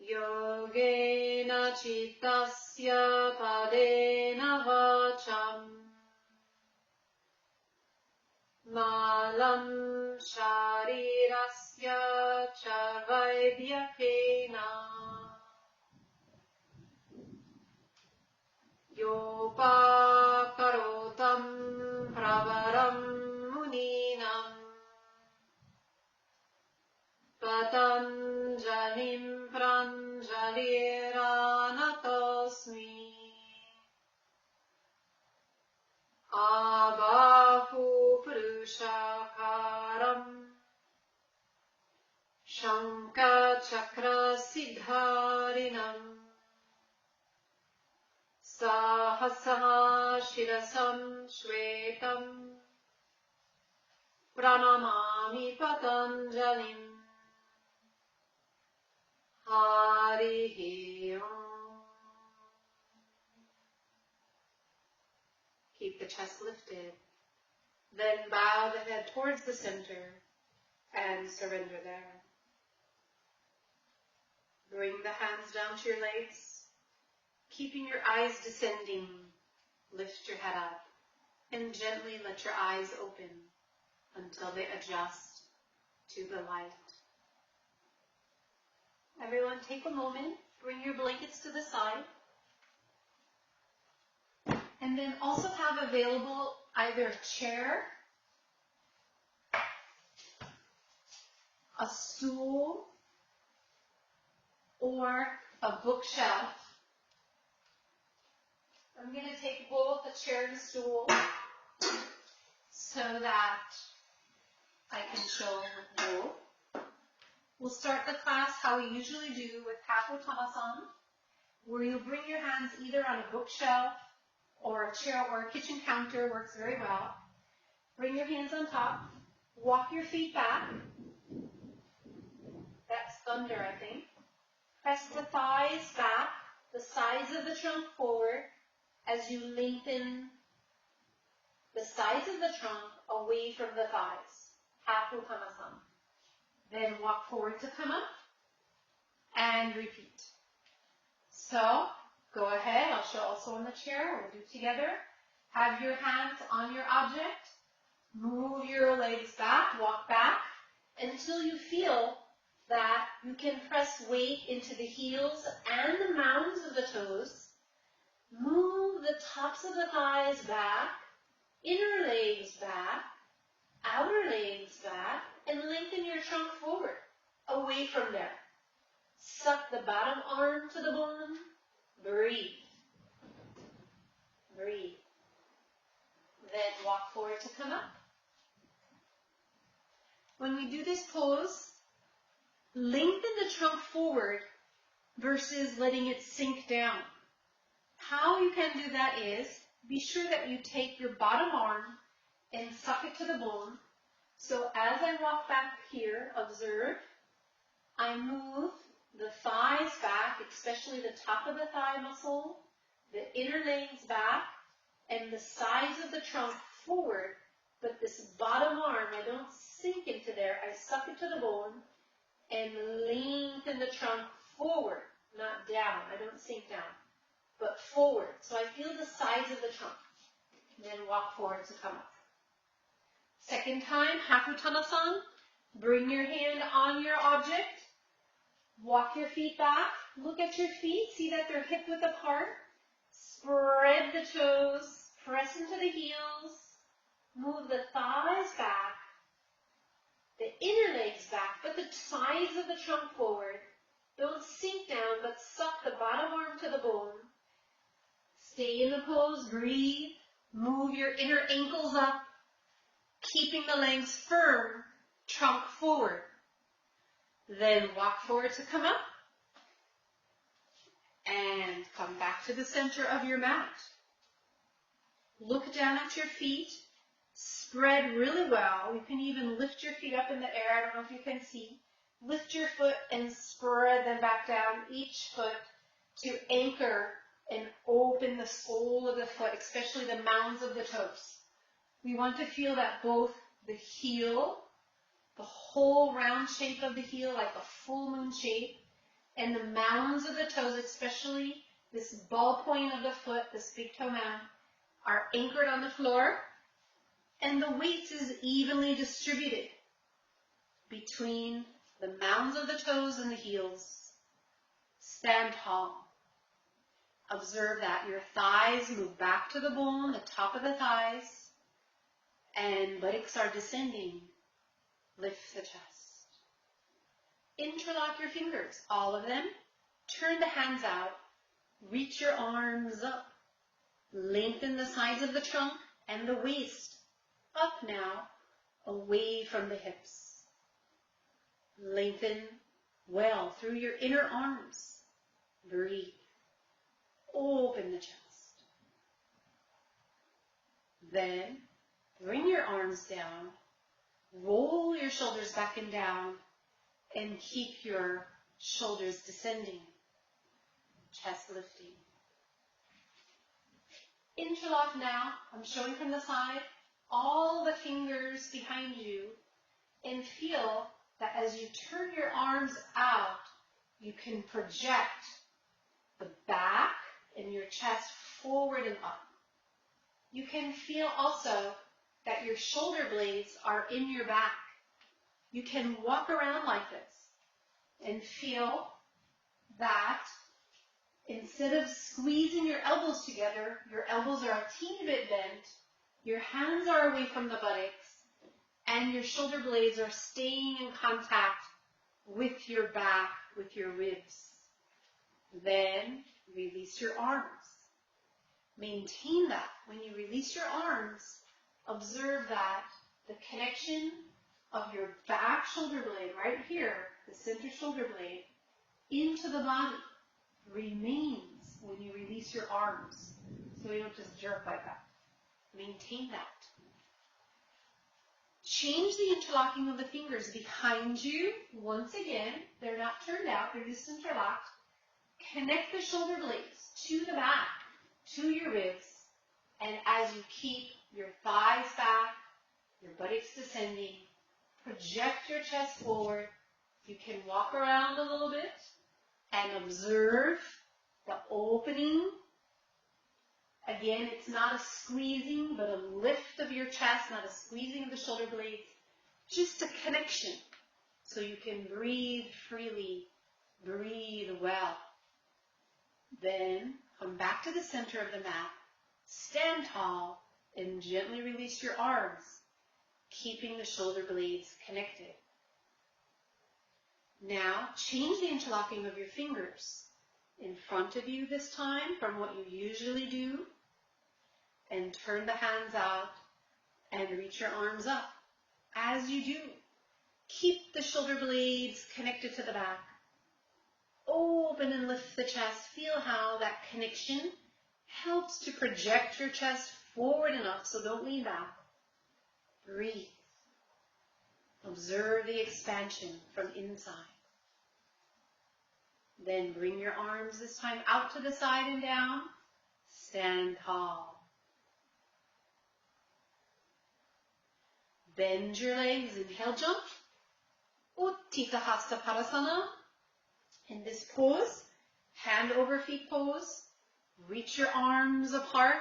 Yogena chittasya padena vacham malam sharirasya cha vaidyakena yopakarotam pravaram muninam patanjalim pranjaliranatasmi abahu purushakaram shankha chakra siddharinam sahasana shirasam shvetam pranamami patanjalim Harihi Om. Keep the chest lifted. Then bow the head towards the center and surrender there. Bring the hands down to your legs. Keeping your eyes descending, lift your head up and gently let your eyes open until they adjust to the light. Everyone take a moment, bring your blankets to the side, and then also have available either a chair, a stool, or a bookshelf. I'm going to take both the chair and stool so that I can show both. We'll start the class how we usually do with Uttanasana, where you'll bring your hands either on a bookshelf or a chair or a kitchen counter, works very well. Bring your hands on top, walk your feet back. That's thunder, I think. Press the thighs back, the sides of the trunk forward as you lengthen the sides of the trunk away from the thighs. Uttanasana. Then walk forward to come up and repeat. So go ahead. I'll show also on the chair. We'll do it together. Have your hands on your object. Move your legs back. Walk back until you feel that you can press weight into the heels and the mounds of the toes. Move the tops of the thighs back, inner legs back, outer legs back, and lengthen your trunk forward, away from there. Suck the bottom arm to the bone. Breathe. Breathe. Then walk forward to come up. When we do this pose, lengthen the trunk forward versus letting it sink down. How you can do that is, be sure that you take your bottom arm and suck it to the bone. So as I walk back here, observe, I move the thighs back, especially the top of the thigh muscle, the inner legs back, and the sides of the trunk forward. But this bottom arm, I don't sink into there. I suck it to the bone and lengthen the trunk forward, not down. I don't sink down, but forward. So I feel the sides of the trunk. Then walk forward to come up. Second time, Uttanasana. Bring your hand on your object. Walk your feet back. Look at your feet. See that they're hip width apart. Spread the toes. Press into the heels. Move the thighs back. The inner legs back, but the sides of the trunk forward. Don't sink down, but suck the bottom arm to the bone. Stay in the pose. Breathe. Move your inner ankles up. Keeping the legs firm, trunk forward. Then walk forward to come up. And come back to the center of your mat. Look down at your feet. Spread really well. You can even lift your feet up in the air. I don't know if you can see. Lift your foot and spread them back down, each foot, to anchor and open the sole of the foot, especially the mounds of the toes. We want to feel that both the heel, the whole round shape of the heel, like a full moon shape, and the mounds of the toes, especially this ball point of the foot, this big toe mound, are anchored on the floor, and the weight is evenly distributed between the mounds of the toes and the heels. Stand tall. Observe that your thighs move back to the bone, the top of the thighs, and buttocks are descending. Lift the chest. Interlock your fingers, all of them. Turn the hands out. Reach your arms up. Lengthen the sides of the trunk and the waist. Up now, away from the hips. Lengthen well through your inner arms. Breathe. Open the chest. Then, bring your arms down. Roll your shoulders back and down. And keep your shoulders descending. Chest lifting. Interlock now. I'm showing from the side. All the fingers behind you. And feel that as you turn your arms out, you can project the back and your chest forward and up. You can feel also that your shoulder blades are in your back. You can walk around like this and feel that instead of squeezing your elbows together, your elbows are a teeny bit bent, your hands are away from the buttocks, and your shoulder blades are staying in contact with your back, with your ribs. Then release your arms. Maintain that. When you release your arms, observe that the connection of your back shoulder blade, right here, the center shoulder blade, into the body remains when you release your arms. So you don't just jerk like that. Maintain that. Change the interlocking of the fingers behind you. Once again, they're not turned out, they're just interlocked. Connect the shoulder blades to the back, to your ribs, and as you keep your thighs back, your buttocks descending, project your chest forward. You can walk around a little bit and observe the opening. Again, it's not a squeezing, but a lift of your chest, not a squeezing of the shoulder blades, just a connection so you can breathe freely, breathe well. Then come back to the center of the mat, stand tall, and gently release your arms, keeping the shoulder blades connected. Now, change the interlocking of your fingers in front of you this time from what you usually do, and turn the hands out and reach your arms up. As you do, keep the shoulder blades connected to the back. Open and lift the chest. Feel how that connection helps to project your chest forward and up, so don't lean back. Breathe. Observe the expansion from inside. Then bring your arms this time out to the side and down. Stand tall. Bend your legs, inhale, jump. Utthita Hasta Padasana. In this pose, hand over feet pose. Reach your arms apart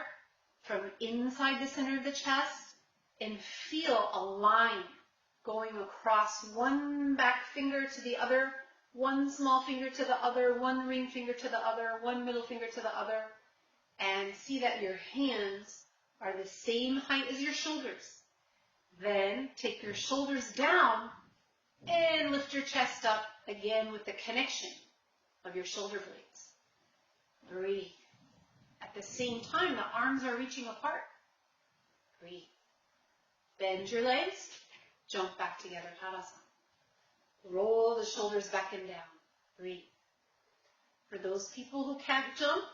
from inside the center of the chest and feel a line going across one back finger to the other, one small finger to the other, one ring finger to the other, one middle finger to the other, and see that your hands are the same height as your shoulders. Then take your shoulders down and lift your chest up again with the connection of your shoulder blades. Breathe. At the same time, the arms are reaching apart. Breathe. Bend your legs. Jump back together, Tadasana. Roll the shoulders back and down. Breathe. For those people who can't jump,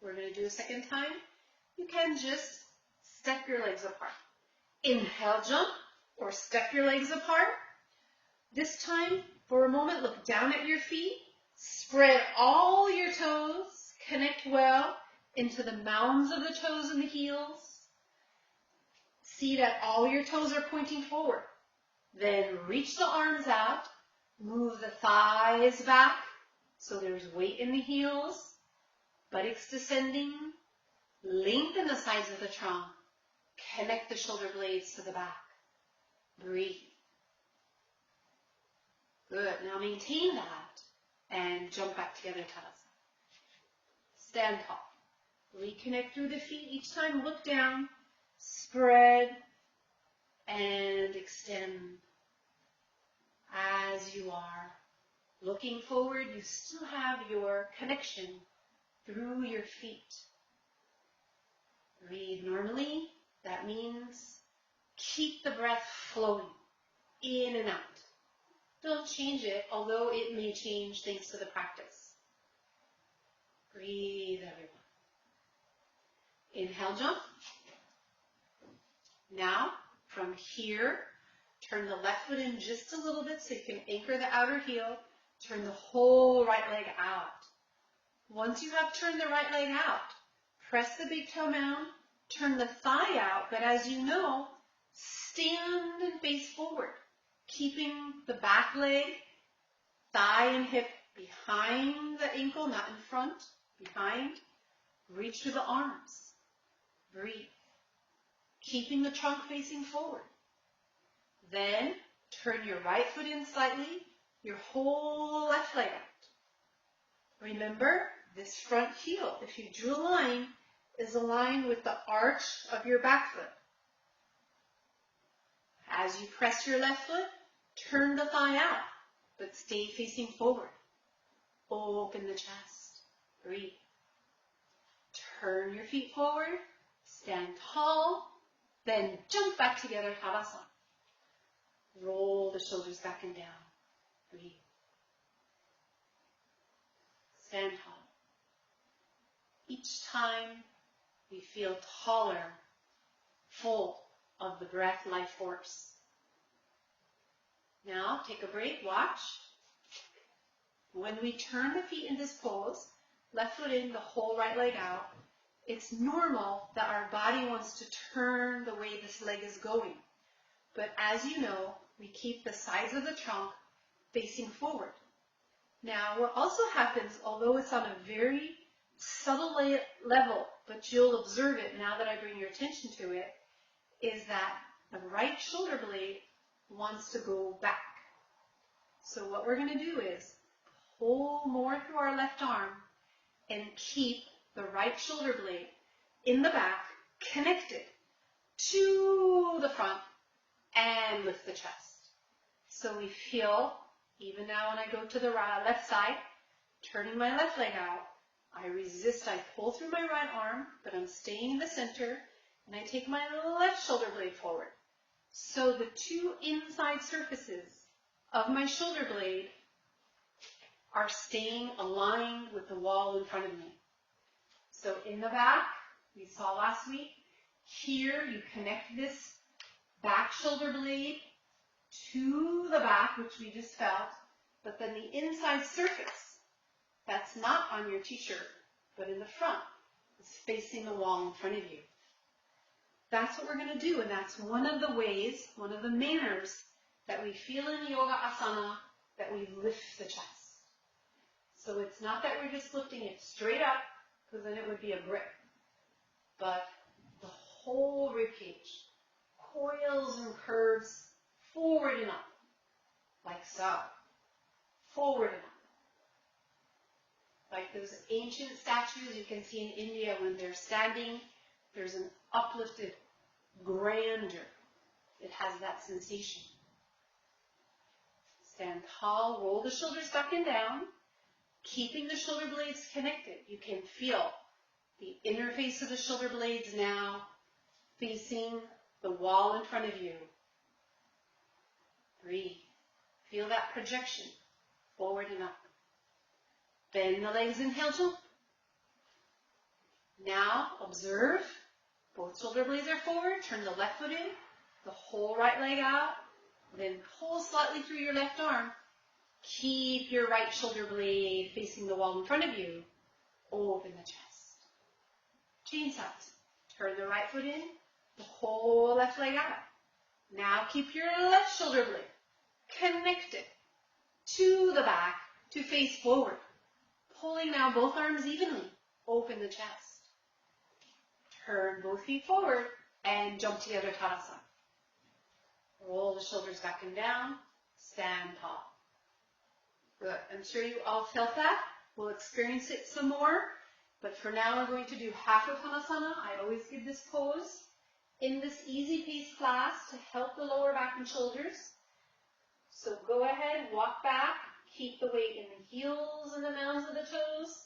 we're going to do a second time. You can just step your legs apart. Inhale, jump, or step your legs apart. This time, for a moment, look down at your feet. Spread all your toes. Connect well into the mounds of the toes and the heels. See that all your toes are pointing forward. Then reach the arms out. Move the thighs back. So there's weight in the heels, buttocks descending, lengthen the sides of the trunk, connect the shoulder blades to the back. Breathe. Good. Now maintain that and jump back together, Tadasana. Stand tall. Reconnect through the feet. Each time look down, spread, and extend. As you are looking forward, you still have your connection through your feet. Breathe normally. That means keep the breath flowing in and out. Don't change it, although it may change thanks to the practice. Breathe, everyone. Inhale, jump. Now, from here, turn the left foot in just a little bit so you can anchor the outer heel. Turn the whole right leg out. Once you have turned the right leg out, press the big toe down, turn the thigh out, but as you know, stand and face forward, keeping the back leg, thigh and hip behind the ankle, not in front, behind. Reach through the arms. Breathe. Keeping the trunk facing forward. Then turn your right foot in slightly, your whole left leg out. Remember, this front heel, if you drew a line, is aligned with the arch of your back foot. As you press your left foot, turn the thigh out, but stay facing forward. Open the chest. Breathe. Turn your feet forward, stand tall, then jump back together, Tadasana. Roll the shoulders back and down. Breathe. Stand tall. Each time we feel taller, full of the breath, life force. Now take a break, watch. When we turn the feet in this pose, left foot in, the whole right leg out, it's normal that our body wants to turn the way this leg is going. But as you know, we keep the sides of the trunk facing forward. Now, what also happens, although it's on a very subtle level, but you'll observe it now that I bring your attention to it, is that the right shoulder blade wants to go back. So what we're going to do is pull more through our left arm and keep the right shoulder blade in the back, connected to the front, and lift the chest. So we feel, even now when I go to the left side, turning my left leg out, I resist, I pull through my right arm, but I'm staying in the center, and I take my left shoulder blade forward. So the two inside surfaces of my shoulder blade are staying aligned with the wall in front of me. So in the back, we saw last week, here you connect this back shoulder blade to the back, which we just felt, but then the inside surface, that's not on your t-shirt, but in the front, is facing the wall in front of you. That's what we're going to do, and that's one of the ways, one of the manners that we feel in yoga asana, that we lift the chest. So it's not that we're just lifting it straight up, because then it would be a brick, but the whole rib cage coils and curves forward and up, like so, forward and up. Like those ancient statues you can see in India when they're standing, there's an uplifted grandeur. It has that sensation. Stand tall, roll the shoulders back and down, keeping the shoulder blades connected. You can feel the interface of the shoulder blades now facing the wall in front of you. Breathe. Feel that projection forward and up. Bend the legs, inhale, jump. Now observe. Both shoulder blades are forward. Turn the left foot in, the whole right leg out. Then pull slightly through your left arm. Keep your right shoulder blade facing the wall in front of you. Open the chest. Change sides. Turn the right foot in, the whole left leg out. Now keep your left shoulder blade connected to the back to face forward. Pulling now both arms evenly. Open the chest. Turn both feet forward and jump together, Tadasana. Roll the shoulders back and down. Stand tall. Good. I'm sure you all felt that. We'll experience it some more. But for now, we're going to do half of Uttanasana. I always give this pose in this easy pace class to help the lower back and shoulders. So go ahead, walk back, keep the weight in the heels and the mounds of the toes.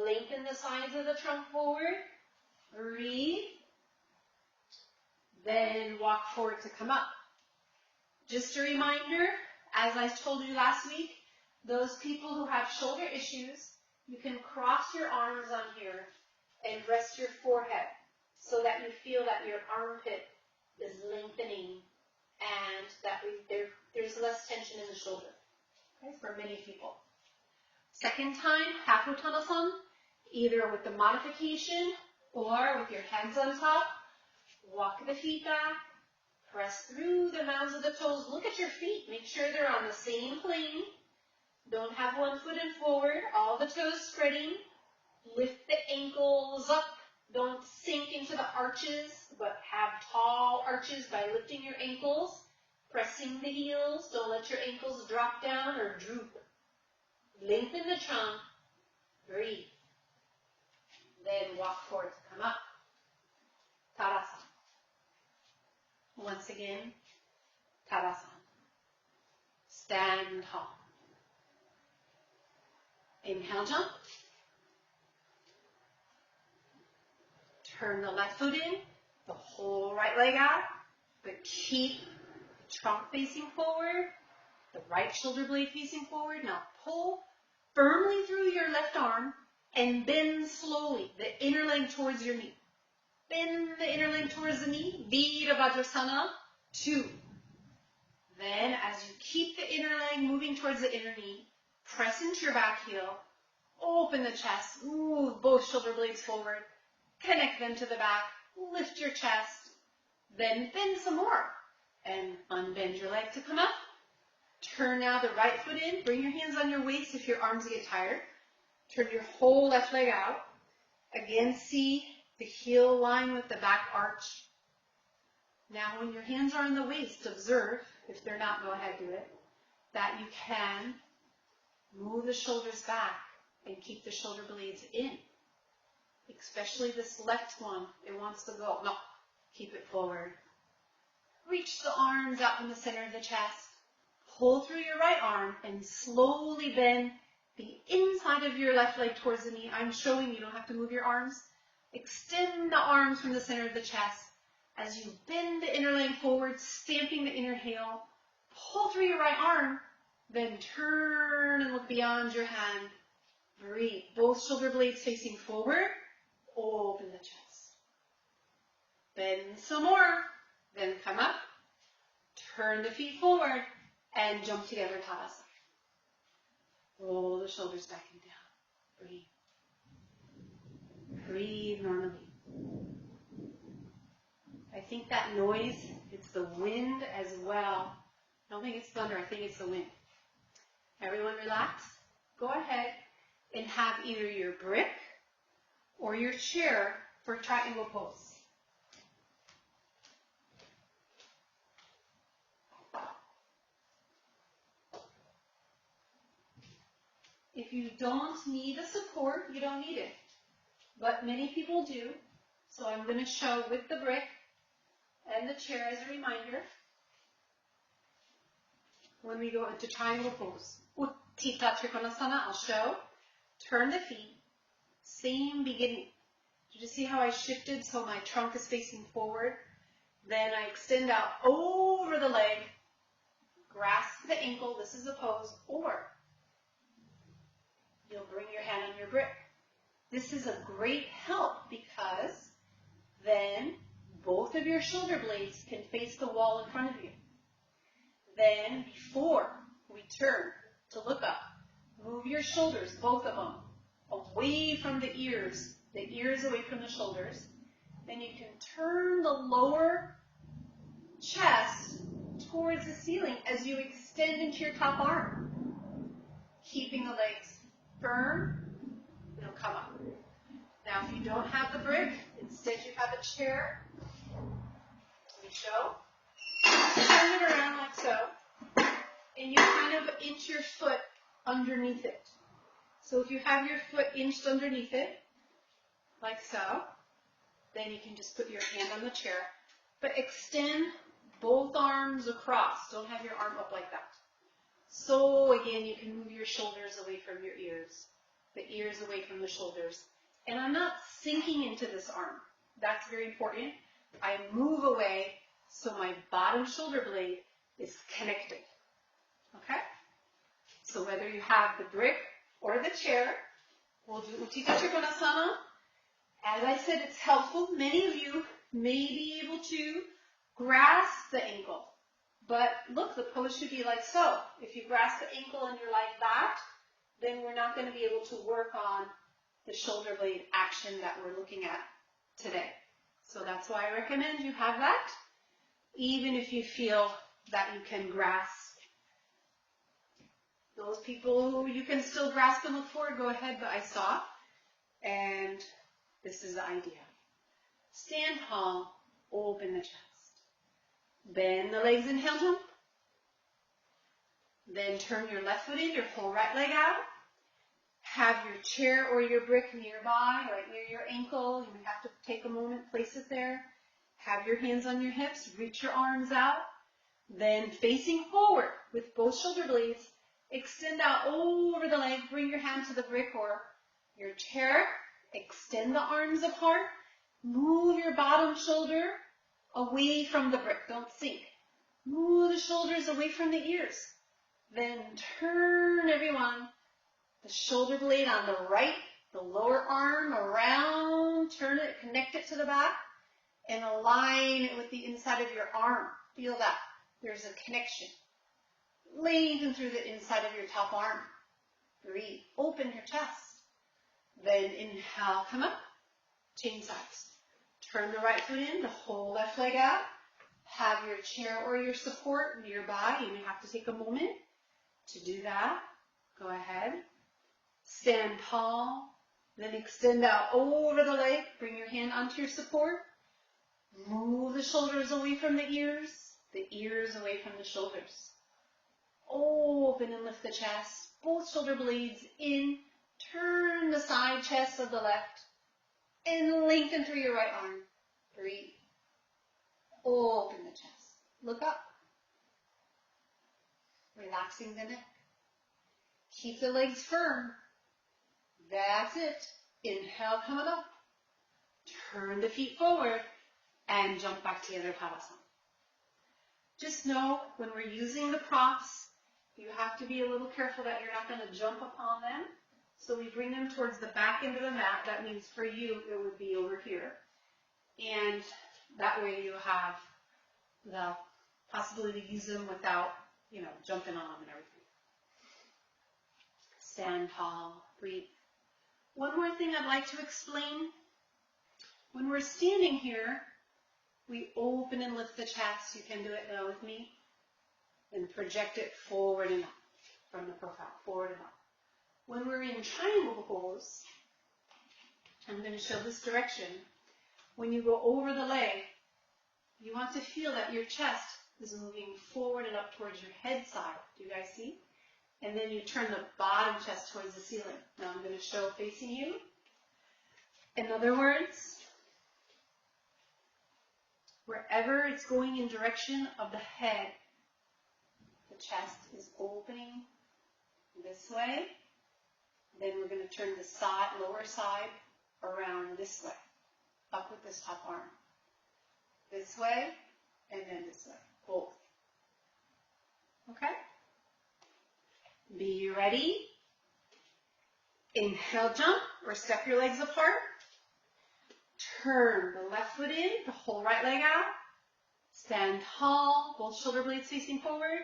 Lengthen the sides of the trunk forward. Breathe. Then walk forward to come up. Just a reminder, as I told you last week, those people who have shoulder issues, you can cross your arms on here and rest your forehead so that you feel that your armpit is lengthening and that there's less tension in the shoulder, okay, for many people. Second time, half Uttanasana, either with the modification or with your hands on top. Walk the feet back, press through the mounds of the toes. Look at your feet, make sure they're on the same plane. Don't have one foot in forward, all the toes spreading. Lift the ankles up. Don't sink into the arches, but have tall arches by lifting your ankles, pressing the heels. Don't let your ankles drop down or droop. Lengthen the trunk. Breathe. Then walk forward to come up. Tadasana. Once again, Tadasana. Stand tall. Inhale, jump. Turn the left foot in, the whole right leg out, but keep the trunk facing forward, the right shoulder blade facing forward. Now pull firmly through your left arm and bend slowly the inner leg towards your knee. Bend the inner leg towards the knee. Virabhadrasana. 2. Then as you keep the inner leg moving towards the inner knee, press into your back heel, open the chest, move both shoulder blades forward, connect them to the back, lift your chest, then bend some more, and unbend your leg to come up. Turn now the right foot in, bring your hands on your waist if your arms get tired. Turn your whole left leg out. Again, see the heel line with the back arch. Now when your hands are on the waist, observe, if they're not, go ahead, do it, that you can move the shoulders back and keep the shoulder blades in. Especially this left one, it wants to go. No, keep it forward. Reach the arms out from the center of the chest. Pull through your right arm and slowly bend the inside of your left leg towards the knee. I'm showing you don't have to move your arms. Extend the arms from the center of the chest. As you bend the inner leg forward, stamping the inner heel, pull through your right arm, then turn and look beyond your hand. Breathe. Both shoulder blades facing forward. Open the chest. Bend some more. Then come up. Turn the feet forward and jump together, Tadasana. Roll the shoulders back and down. Breathe. Breathe normally. I think that noise, it's the wind as well. I don't think it's thunder, I think it's the wind. Everyone relax. Go ahead and have either your brick or your chair for triangle pose. If you don't need a support, you don't need it. But many people do. So I'm going to show with the brick and the chair as a reminder when we go into triangle pose. Utthita Trikonasana, I'll show. Turn the feet. Same beginning. Did you see how I shifted so my trunk is facing forward? Then I extend out over the leg, grasp the ankle, this is a pose, or you'll bring your hand on your brick. This is a great help because then both of your shoulder blades can face the wall in front of you. Then before we turn to look up, move your shoulders, both of them, away from the ears away from the shoulders. Then you can turn the lower chest towards the ceiling as you extend into your top arm, keeping the legs firm come up. Now, if you don't have the brick, instead you have a chair. Let me show. Turn it around like so, and you kind of inch your foot underneath it. So if you have your foot inched underneath it, like so, then you can just put your hand on the chair, but extend both arms across. Don't have your arm up like that. So again, you can move your shoulders away from your ears, the ears away from the shoulders. And I'm not sinking into this arm. That's very important. I move away so my bottom shoulder blade is connected. Okay? So whether you have the brick or the chair, we'll do Utthita Trikonasana. As I said, it's helpful. Many of you may be able to grasp the ankle. But look, the pose should be like so. If you grasp the ankle and you're like that, then we're not going to be able to work on the shoulder blade action that we're looking at today. So that's why I recommend you have that, even if you feel that you can grasp. Those people who you can still grasp and look forward, go ahead, but I stop. And this is the idea. Stand tall, open the chest. Bend the legs, inhale, jump. Then turn your left foot in, your whole right leg out. Have your chair or your brick nearby, right near your ankle. You may have to take a moment, place it there. Have your hands on your hips, reach your arms out. Then facing forward with both shoulder blades, extend out over the leg, bring your hand to the brick or your chair. Extend the arms apart. Move your bottom shoulder away from the brick. Don't sink. Move the shoulders away from the ears. Then turn, everyone, the shoulder blade on the right, the lower arm around, turn it, connect it to the back, and align it with the inside of your arm. Feel that. There's a connection. Lengthen through the inside of your top arm. Breathe. Open your chest. Then inhale, come up. Change sides. Turn the right foot in, the whole left leg out. Have your chair or your support nearby. You may have to take a moment to do that. Go ahead. Stand tall. Then extend out over the leg. Bring your hand onto your support. Move the shoulders away from the ears away from the shoulders. Open and lift the chest. Both shoulder blades in. Turn the side chest of the left. And lengthen through your right arm. Breathe. Open the chest. Look up. Relaxing the neck. Keep the legs firm. That's it. Inhale, coming up. Turn the feet forward and jump back together, Tadasana. Just know when we're using the props, you have to be a little careful that you're not going to jump upon them. So we bring them towards the back end of the mat. That means for you, it would be over here. And that way you have the possibility to use them without, jumping on them and everything. Stand tall, breathe. One more thing I'd like to explain. When we're standing here, we open and lift the chest. You can do it now with me. And project it forward and up from the profile, forward and up. When we're in triangle pose, I'm going to show this direction. When you go over the leg, you want to feel that your chest is moving forward and up towards your head side. Do you guys see? And then you turn the bottom chest towards the ceiling. Now I'm going to show facing you. In other words, wherever it's going in direction of the head, the chest is opening this way. Then we're going to turn the side, lower side around this way, up with this top arm. This way, and then this way, both. Okay? Be ready. Inhale, jump, or step your legs apart. Turn the left foot in, the whole right leg out. Stand tall, both shoulder blades facing forward.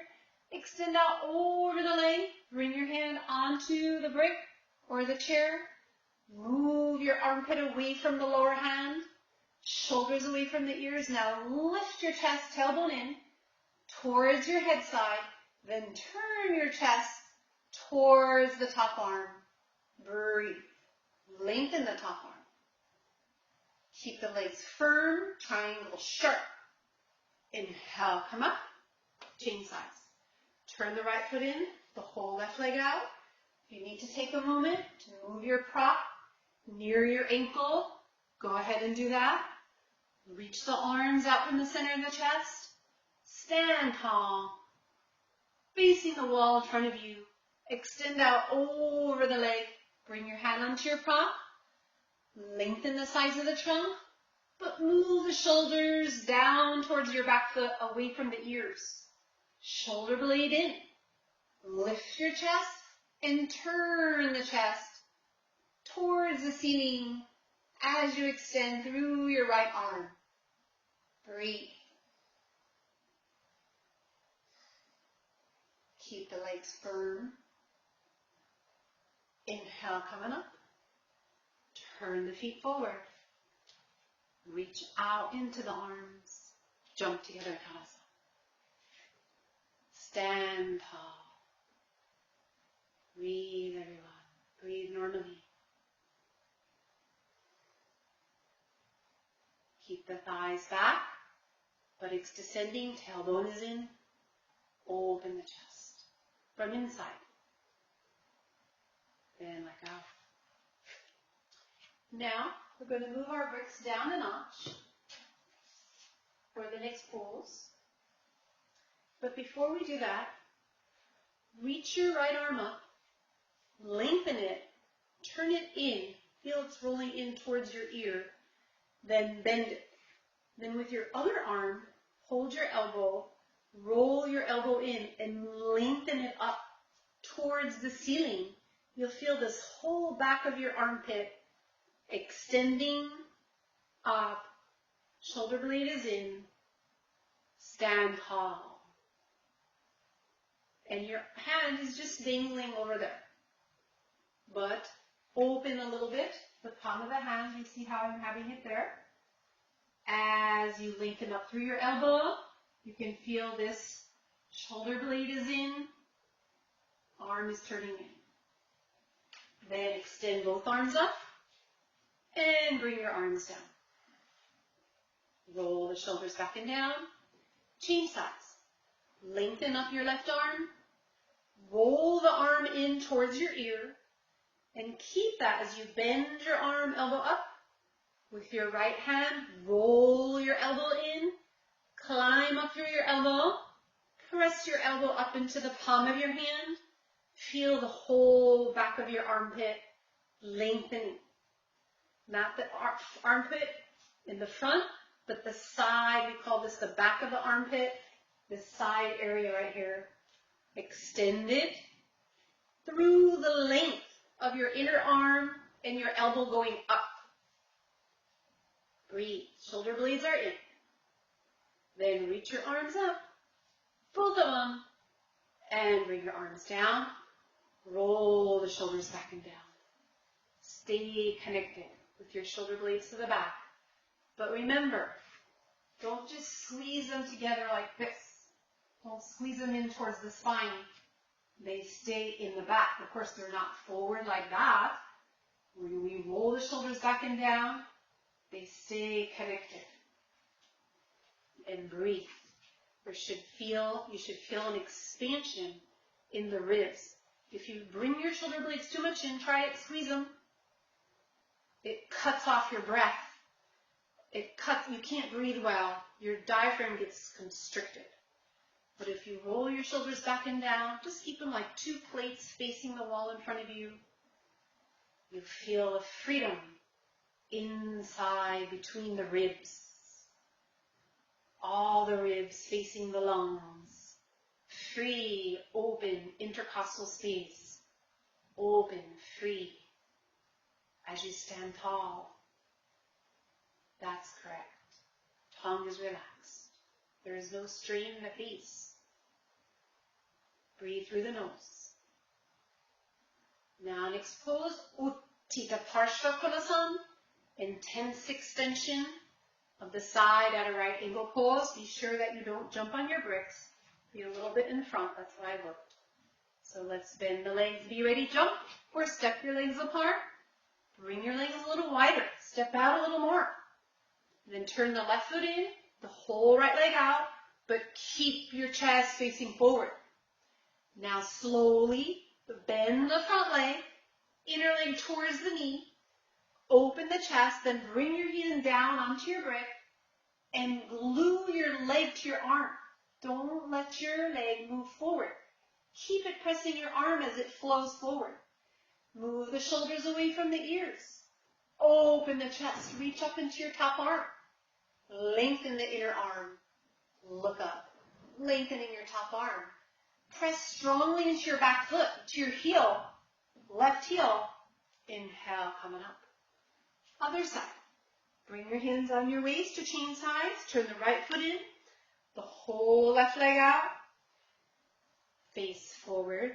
Extend out over the leg. Bring your hand onto the brick or the chair. Move your armpit away from the lower hand. Shoulders away from the ears. Now lift your chest, tailbone in, towards your head side. Then turn your chest towards the top arm. Breathe. Lengthen the top arm. Keep the legs firm, triangle sharp. Inhale, come up, change sides. Turn the right foot in, the whole left leg out. If you need to take a moment to move your prop near your ankle, go ahead and do that. Reach the arms out from the center of the chest. Stand tall, facing the wall in front of you. Extend out over the leg. Bring your hand onto your prop. Lengthen the sides of the trunk, but move the shoulders down towards your back foot, away from the ears. Shoulder blade in. Lift your chest and turn the chest towards the ceiling as you extend through your right arm. Breathe. Keep the legs firm. Inhale, coming up. Turn the feet forward. Reach out into the arms. Jump together, Tadasana. Stand tall. Breathe, everyone. Breathe normally. Keep the thighs back. Buttocks descending. Tailbone is in. Open the chest from inside. Then let go. Now, we're going to move our bricks down a notch for the next pose. But before we do that, reach your right arm up, lengthen it, turn it in, feel it's rolling in towards your ear, then bend it. Then with your other arm, hold your elbow, roll your elbow in, and lengthen it up towards the ceiling. You'll feel this whole back of your armpit extending up, shoulder blade is in, stand tall. And your hand is just dangling over there. But open a little bit, the palm of the hand, you see how I'm having it there. As you lengthen up through your elbow, you can feel this shoulder blade is in, arm is turning in. Then extend both arms up. And bring your arms down. Roll the shoulders back and down. Change sides. Lengthen up your left arm. Roll the arm in towards your ear. And keep that as you bend your arm, elbow up. With your right hand, roll your elbow in. Climb up through your elbow. Press your elbow up into the palm of your hand. Feel the whole back of your armpit lengthening. Not the armpit in the front, but the side. We call this the back of the armpit. This side area right here. Extend it through the length of your inner arm and your elbow going up. Breathe. Shoulder blades are in. Then reach your arms up, both of them, and bring your arms down. Roll the shoulders back and down. Stay connected with your shoulder blades to the back. But remember, don't just squeeze them together like this. Don't squeeze them in towards the spine. They stay in the back. Of course, they're not forward like that. When we roll the shoulders back and down, they stay connected. And breathe. You should feel an expansion in the ribs. If you bring your shoulder blades too much in, try it, squeeze them. It cuts off your breath. You can't breathe well. Your diaphragm gets constricted. But if you roll your shoulders back and down, just keep them like two plates facing the wall in front of you. You feel a freedom inside between the ribs. All the ribs facing the lungs. Free, open, intercostal space. Open, free. As you stand tall. That's correct. Tongue is relaxed. There is no strain in the face. Breathe through the nose. Now next pose, Utthita Parshva Kolasana. Intense extension of the side at a right angle pose. Be sure that you don't jump on your bricks. Be a little bit in front. That's what I looked. So let's bend the legs. Be ready. Jump or step your legs apart. Bring your legs a little wider. Step out a little more. Then turn the left foot in, the whole right leg out, but keep your chest facing forward. Now slowly bend the front leg, inner leg towards the knee, open the chest, then bring your hand down onto your brick and glue your leg to your arm. Don't let your leg move forward. Keep it pressing your arm as it flows forward. Move the shoulders away from the ears. Open the chest, reach up into your top arm. Lengthen the inner arm. Look up. Lengthening your top arm. Press strongly into your back foot, to your heel, left heel. Inhale, coming up. Other side. Bring your hands on your waist to chain sides. Turn the right foot in, the whole left leg out. Face forward.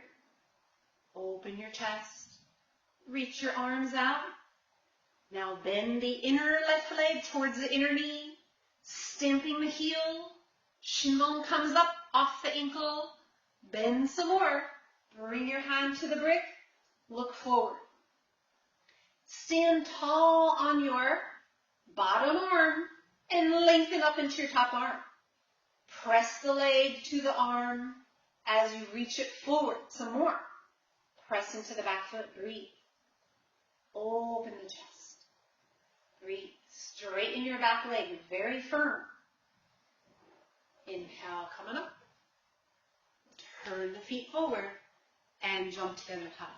Open your chest. Reach your arms out. Now bend the inner left leg towards the inner knee, stamping the heel. Shinbone comes up off the ankle. Bend some more. Bring your hand to the brick. Look forward. Stand tall on your bottom arm and lengthen up into your top arm. Press the leg to the arm as you reach it forward. Some more. Press into the back foot. Breathe. Open the chest. Breathe. Straighten your back leg. Very firm. Inhale, coming up. Turn the feet forward and jump to the other side.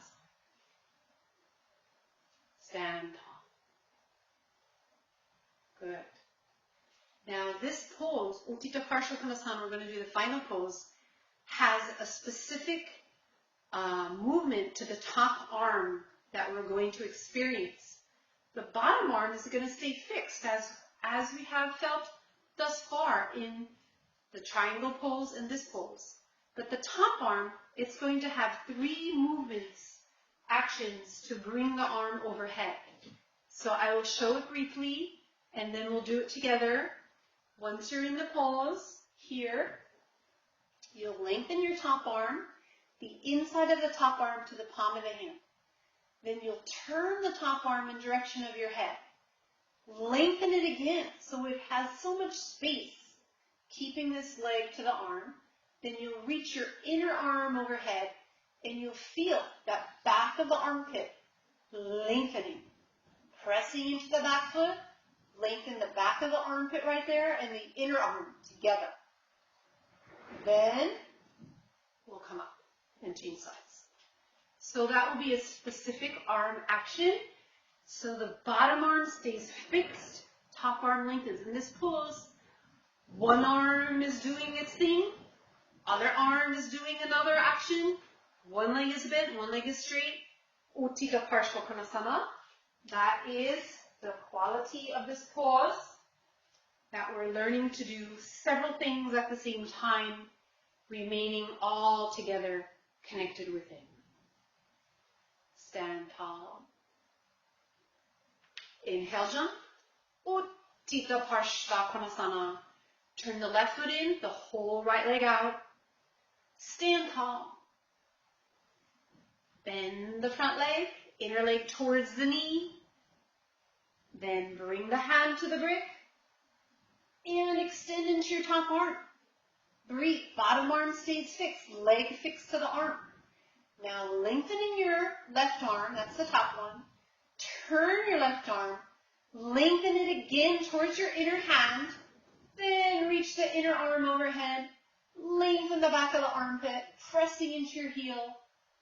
Stand tall. Good. Now this pose, Uttita Partial Konasana, we're going to do the final pose, has a specific movement to the top arm that we're going to experience. The bottom arm is going to stay fixed as we have felt thus far in the triangle pose and this pose. But the top arm, it's going to have 3 movements, actions to bring the arm overhead. So I will show it briefly and then we'll do it together. Once you're in the pose, here, you'll lengthen your top arm, the inside of the top arm to the palm of the hand. Then you'll turn the top arm in direction of your head. Lengthen it again so it has so much space, keeping this leg to the arm. Then you'll reach your inner arm overhead and you'll feel that back of the armpit lengthening. Pressing into the back foot, lengthen the back of the armpit right there and the inner arm together. Then we'll come up and change sides. So that will be a specific arm action. So the bottom arm stays fixed, top arm lengthens. In this pose, one arm is doing its thing, other arm is doing another action. One leg is bent, one leg is straight. Uttita Partial Konasana. That is the quality of this pose, that we're learning to do several things at the same time, remaining all together connected within. Stand tall. Inhale, jump. Uttita Partial Konasana. Turn the left foot in, the whole right leg out. Stand tall. Bend the front leg, inner leg towards the knee. Then bring the hand to the brick and extend into your top arm. Breathe. Bottom arm stays fixed, leg fixed to the arm. Now lengthening your left arm, that's the top one. Turn your left arm, lengthen it again towards your inner hand. Then reach the inner arm overhead. Lengthen the back of the armpit, pressing into your heel.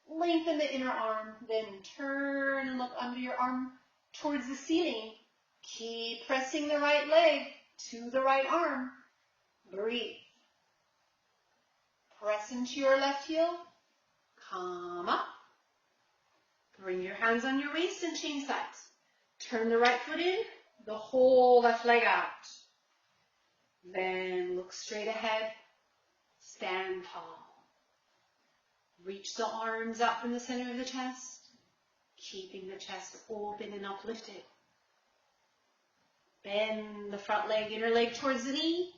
Lengthen the inner arm, then turn and look under your arm towards the ceiling. Keep pressing the right leg to the right arm. Breathe. Press into your left heel. Come up. Bring your hands on your waist and change sides. Turn the right foot in, the whole left leg out. Then look straight ahead. Stand tall. Reach the arms up from the center of the chest, keeping the chest open and uplifted. Bend the front leg, inner leg towards the knee.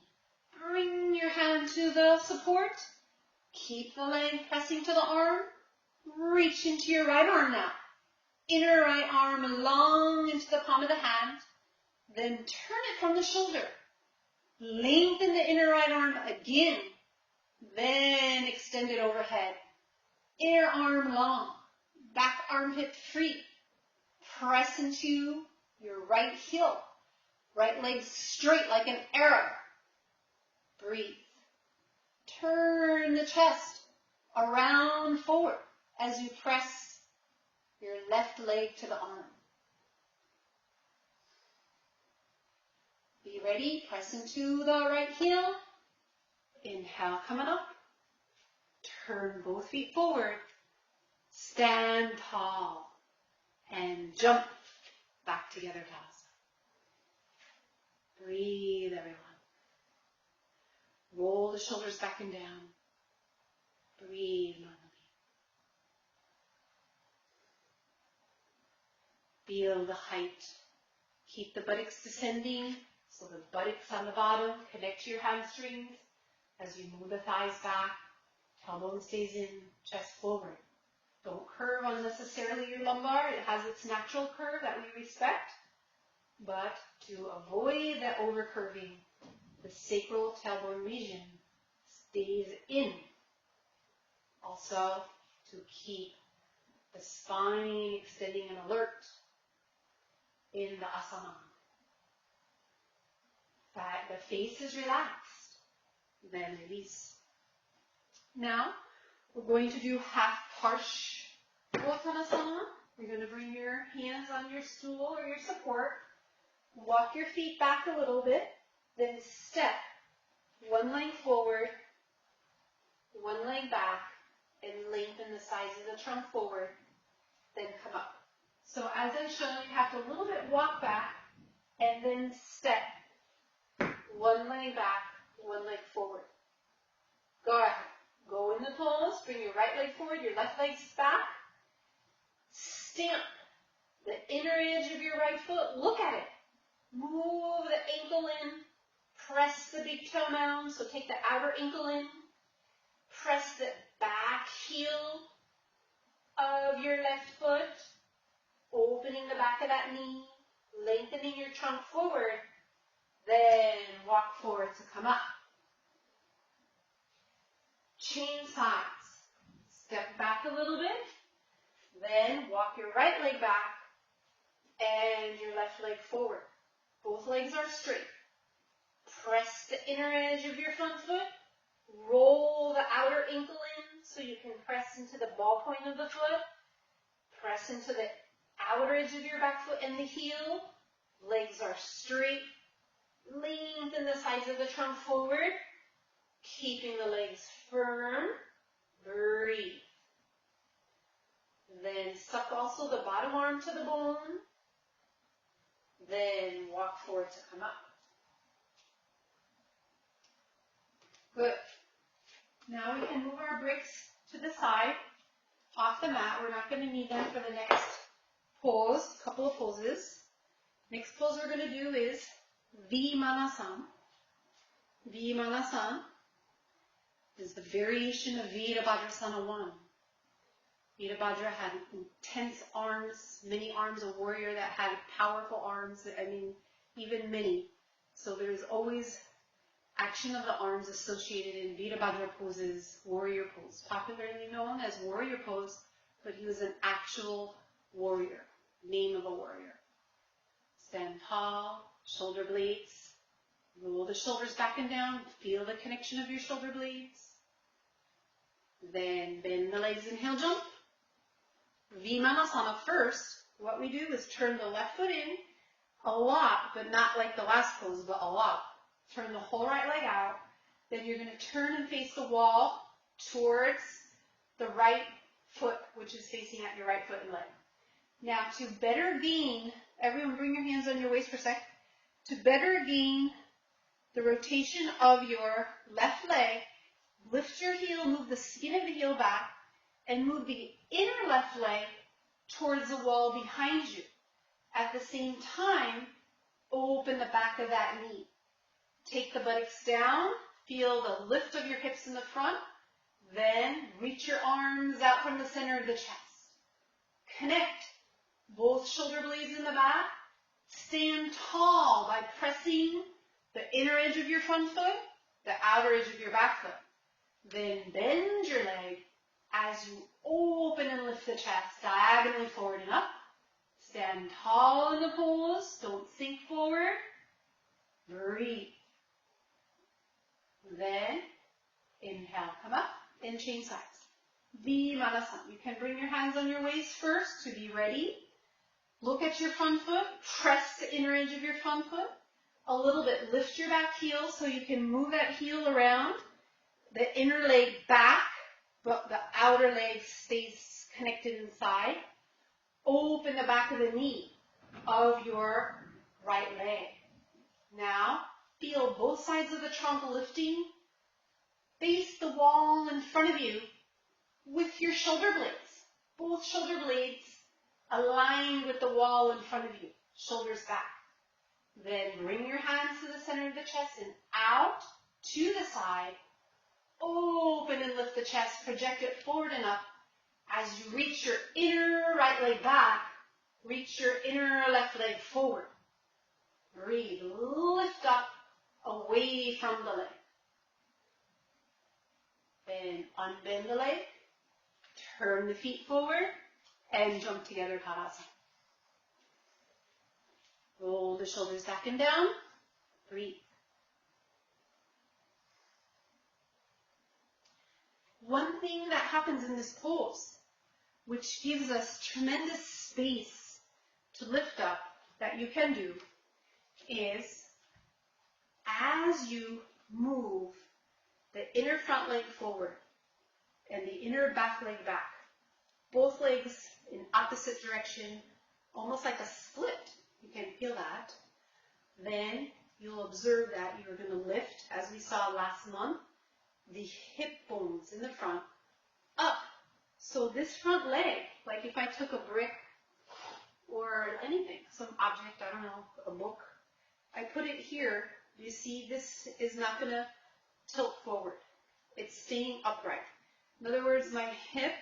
Bring your hand to the support. Keep the leg pressing to the arm. Reach into your right arm now. Inner right arm long into the palm of the hand. Then turn it from the shoulder. Lengthen the inner right arm again. Then extend it overhead. Inner arm long. Back armpit free. Press into your right heel. Right leg straight like an arrow. Breathe. Turn the chest around forward as you press your left leg to the arm. Be ready. Press into the right heel. Inhale, coming up. Turn both feet forward. Stand tall. And jump back together, Tadasana. Breathe, everyone. Roll the shoulders back and down. Breathe normally. Feel the height. Keep the buttocks descending, so the buttocks on the bottom. Connect to your hamstrings as you move the thighs back. Tailbone stays in, chest forward. Don't curve unnecessarily your lumbar. It has its natural curve that we respect. But to avoid that over-curving, the sacral tailbone region stays in. Also, to keep the spine extending and alert in the asana. That the face is relaxed, then release. Now, we're going to do half Parsvanasana. You're going to bring your hands on your stool or your support. Walk your feet back a little bit, then step one leg forward, one leg back, and lengthen the sides of the trunk forward, then come up. So as I show you, you have to a little bit walk back, and then step one leg back, one leg forward. Go ahead. Go in the toes, bring your right leg forward, your left leg's back. Stamp the inner edge of your right foot. Look at it. Move the ankle in. Press the big toe down. So take the outer ankle in. Press the back heel of your left foot. Opening the back of that knee. Lengthening your trunk forward. Then walk forward to come up. Change sides. Step back a little bit. Then walk your right leg back and your left leg forward. Both legs are straight. Press the inner edge of your front foot. Roll the outer ankle in so you can press into the ball point of the foot. Press into the outer edge of your back foot and the heel. Legs are straight. Lengthen the sides of the trunk forward. Keeping the legs firm. Breathe. Then suck also the bottom arm to the bone. Then walk forward to come up. Good. Now we can move our bricks to the side, off the mat. We're not going to need them for the next pose, couple of poses. Next pose we're going to do is Vimanasana. Vimanasana is the variation of Virabhadrasana 1. Virabhadra had intense arms, many arms, a warrior that had powerful arms, even many. So there's always action of the arms associated in Virabhadra poses, warrior pose, popularly known as warrior pose, but he was an actual warrior, name of a warrior. Stand tall, shoulder blades, roll the shoulders back and down, feel the connection of your shoulder blades. Then bend the legs, inhale, jump. Vimanasana first, what we do is turn the left foot in a lot, but not like the last pose, but a lot. Turn the whole right leg out. Then you're going to turn and face the wall towards the right foot, which is facing at your right foot and leg. Now, to better gain, everyone bring your hands on your waist for a sec. To better gain the rotation of your left leg, lift your heel, move the skin of the heel back, and move the inner left leg towards the wall behind you. At the same time, open the back of that knee. Take the buttocks down, feel the lift of your hips in the front, then reach your arms out from the center of the chest. Connect Both shoulder blades in the back. Stand tall by pressing the inner edge of your front foot, the outer edge of your back foot. Then bend your leg as you open and lift the chest diagonally forward and up. Stand tall in the pose. Don't sink forward. Breathe. Then inhale, come up and change sides. Vimanasana. You can bring your hands on your waist first to be ready. Look at your front foot. Press the inner edge of your front foot. A little bit. Lift your back heel so you can move that heel around. The inner leg back, but the outer leg stays connected inside. Open the back of the knee of your right leg. Now, feel both sides of the trunk lifting. Face the wall in front of you with your shoulder blades. Both shoulder blades aligned with the wall in front of you. Shoulders back. Then bring your hands to the center of the chest and out to the side. Open and lift the chest. Project it forward and up. As you reach your inner right leg back, reach your inner left leg forward. Breathe. Lift up away from the leg. Then unbend the leg. Turn the feet forward and jump together, Tadasana. Roll the shoulders back and down. Breathe. One thing that happens in this pose, which gives us tremendous space to lift up that you can do, is as you move the inner front leg forward and the inner back leg back, both legs in opposite direction, almost like a split. You can feel that. Then you'll observe that you're going to lift, as we saw last month, the hip bones in the front up. So this front leg, like if I took a brick or anything, some object, I don't know, a book, I put it here, you see this is not going to tilt forward. It's staying upright. In other words, my hip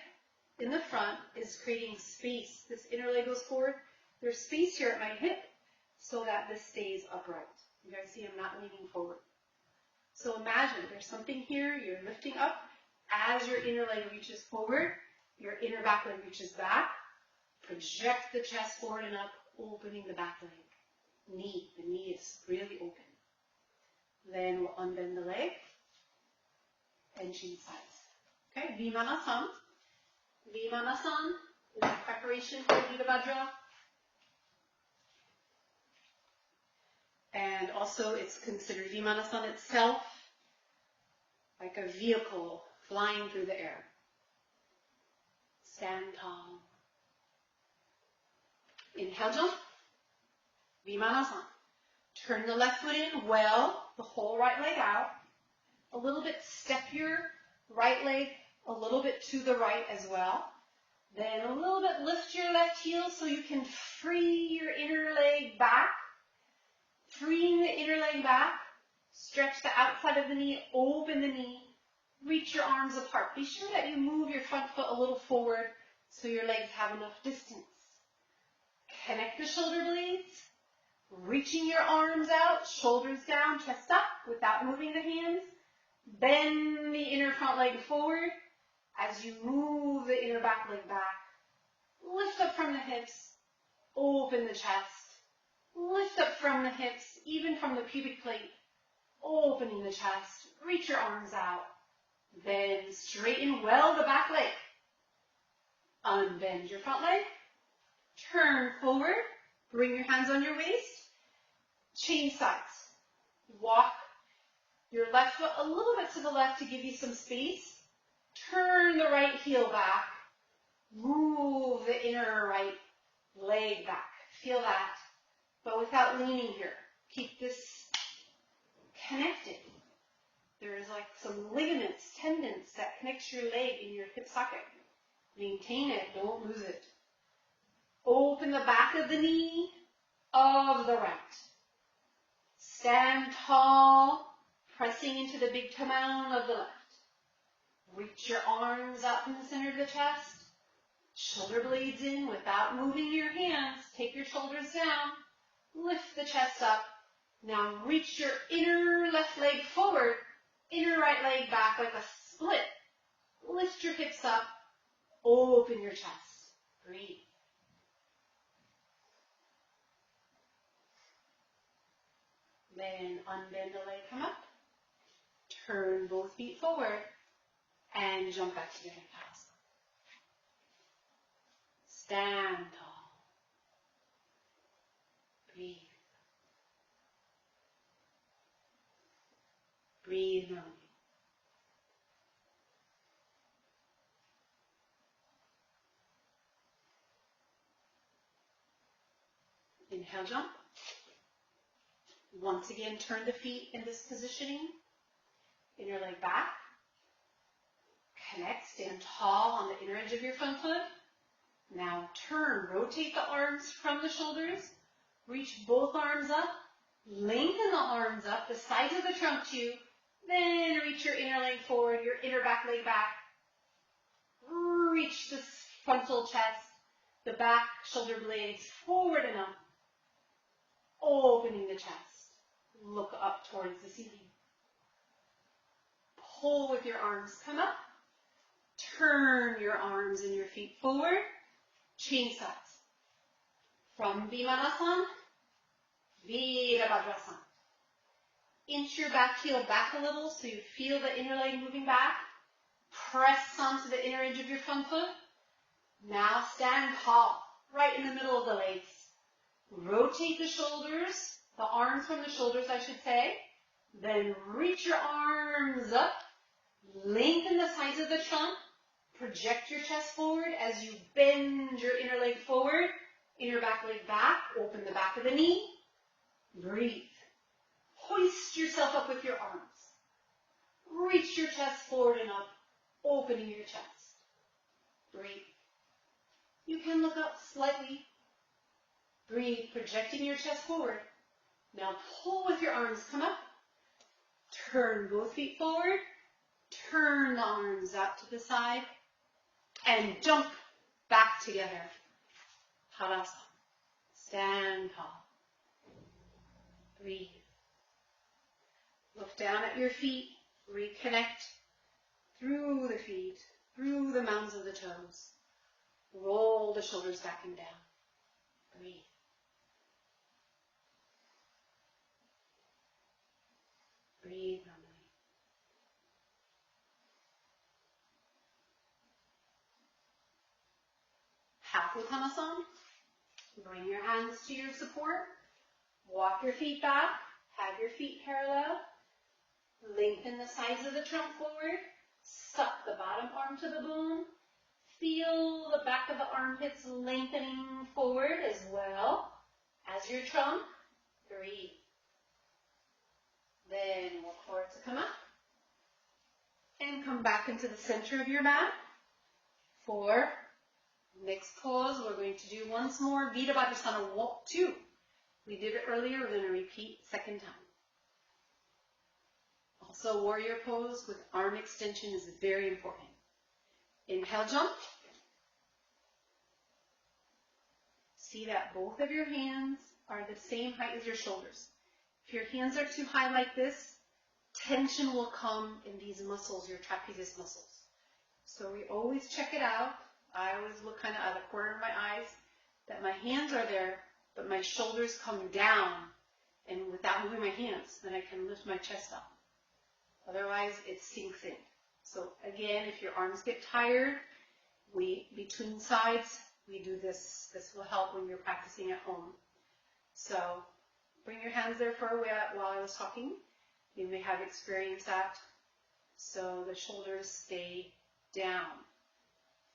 in the front is creating space. This inner leg goes forward. There's space here at my hip so that this stays upright. You guys see I'm not leaning forward. So imagine there's something here, you're lifting up. As your inner leg reaches forward, your inner back leg reaches back. Project the chest forward and up, opening the back leg. Knee, the knee is really open. Then we'll unbend the leg and change sides. Okay, Vimanasana. Vimanasana is a preparation for Virabhadra. And also it's considered Vimanasana itself like a vehicle flying through the air. Stand tall. Inhale, jump. Vimanasana. Turn the left foot in well, the whole right leg out. A little bit, step your right leg a little bit to the right as well. Then a little bit lift your left heel so you can free your inner leg back. Freeing the inner leg back, stretch the outside of the knee, open the knee, reach your arms apart. Be sure that you move your front foot a little forward so your legs have enough distance. Connect the shoulder blades, reaching your arms out, shoulders down, chest up without moving the hands. Bend the inner front leg forward as you move the inner back leg back. Lift up from the hips, open the chest. Lift up from the hips, even from the pubic plate, opening the chest. Reach your arms out. Then straighten well the back leg. Unbend your front leg. Turn forward. Bring your hands on your waist. Change sides. Walk your left foot a little bit to the left to give you some space. Turn the right heel back. Move the inner right leg back. Feel that. But without leaning here. Keep this connected. There's like some ligaments, tendons that connect your leg in your hip socket. Maintain it, don't lose it. Open the back of the knee of the right. Stand tall, pressing into the big toe mound of the left. Reach your arms out from the center of the chest. Shoulder blades in without moving your hands. Take your shoulders down. Lift the chest up. Now reach your inner left leg forward, inner right leg back like a split. Lift your hips up. Open your chest. Breathe. Then unbend the leg, come up. Turn both feet forward and jump back to your hands. Stand tall. Breathe. Breathe normally. Inhale, jump. Once again, turn the feet in this positioning. Inner leg back. Connect, stand tall on the inner edge of your front foot. Now turn, rotate the arms from the shoulders. Reach both arms up. Lengthen the arms up, the sides of the trunk too. Then reach your inner leg forward, your inner back leg back. Reach the frontal chest, the back shoulder blades forward and up. Opening the chest. Look up towards the ceiling. Pull with your arms, come up. Turn your arms and your feet forward. Change sides. From Vimanasana, Virabhadrasana. Inch your back heel back a little so you feel the inner leg moving back. Press onto the inner edge of your front foot. Now stand tall, right in the middle of the legs. Rotate the shoulders, the arms from the shoulders, I should say. Then reach your arms up. Lengthen the sides of the trunk. Project your chest forward as you bend your inner leg forward. Inner back leg back. Open the back of the knee. Breathe. Hoist yourself up with your arms. Reach your chest forward and up, opening your chest. Breathe. You can look up slightly. Breathe, projecting your chest forward. Now pull with your arms, come up. Turn both feet forward. Turn the arms out to the side. And jump back together. Tadasana. Stand tall. Breathe. Look down at your feet. Reconnect through the feet, through the mounds of the toes. Roll the shoulders back and down. Breathe. Breathe normally. Half Uttanasana. Bring your hands to your support. Walk your feet back. Have your feet parallel. Lengthen the sides of the trunk forward. Suck the bottom arm to the bone. Feel the back of the armpits lengthening forward as well as your trunk. Breathe. Then walk forward to come up. And come back into the center of your mat. 4. Next pose, we're going to do once more Virabhadrasana walk 2. We did it earlier, we're going to repeat second time. Also, warrior pose with arm extension is very important. Inhale, jump. See that both of your hands are the same height as your shoulders. If your hands are too high like this, tension will come in these muscles, your trapezius muscles. So we always check it out. I always look kind of out of the corner of my eyes that my hands are there, but my shoulders come down, and without moving my hands, then I can lift my chest up. Otherwise, it sinks in. So again, if your arms get tired, between sides, we do this. This will help when you're practicing at home. So bring your hands there for a while I was talking. You may have experienced that. So the shoulders stay down.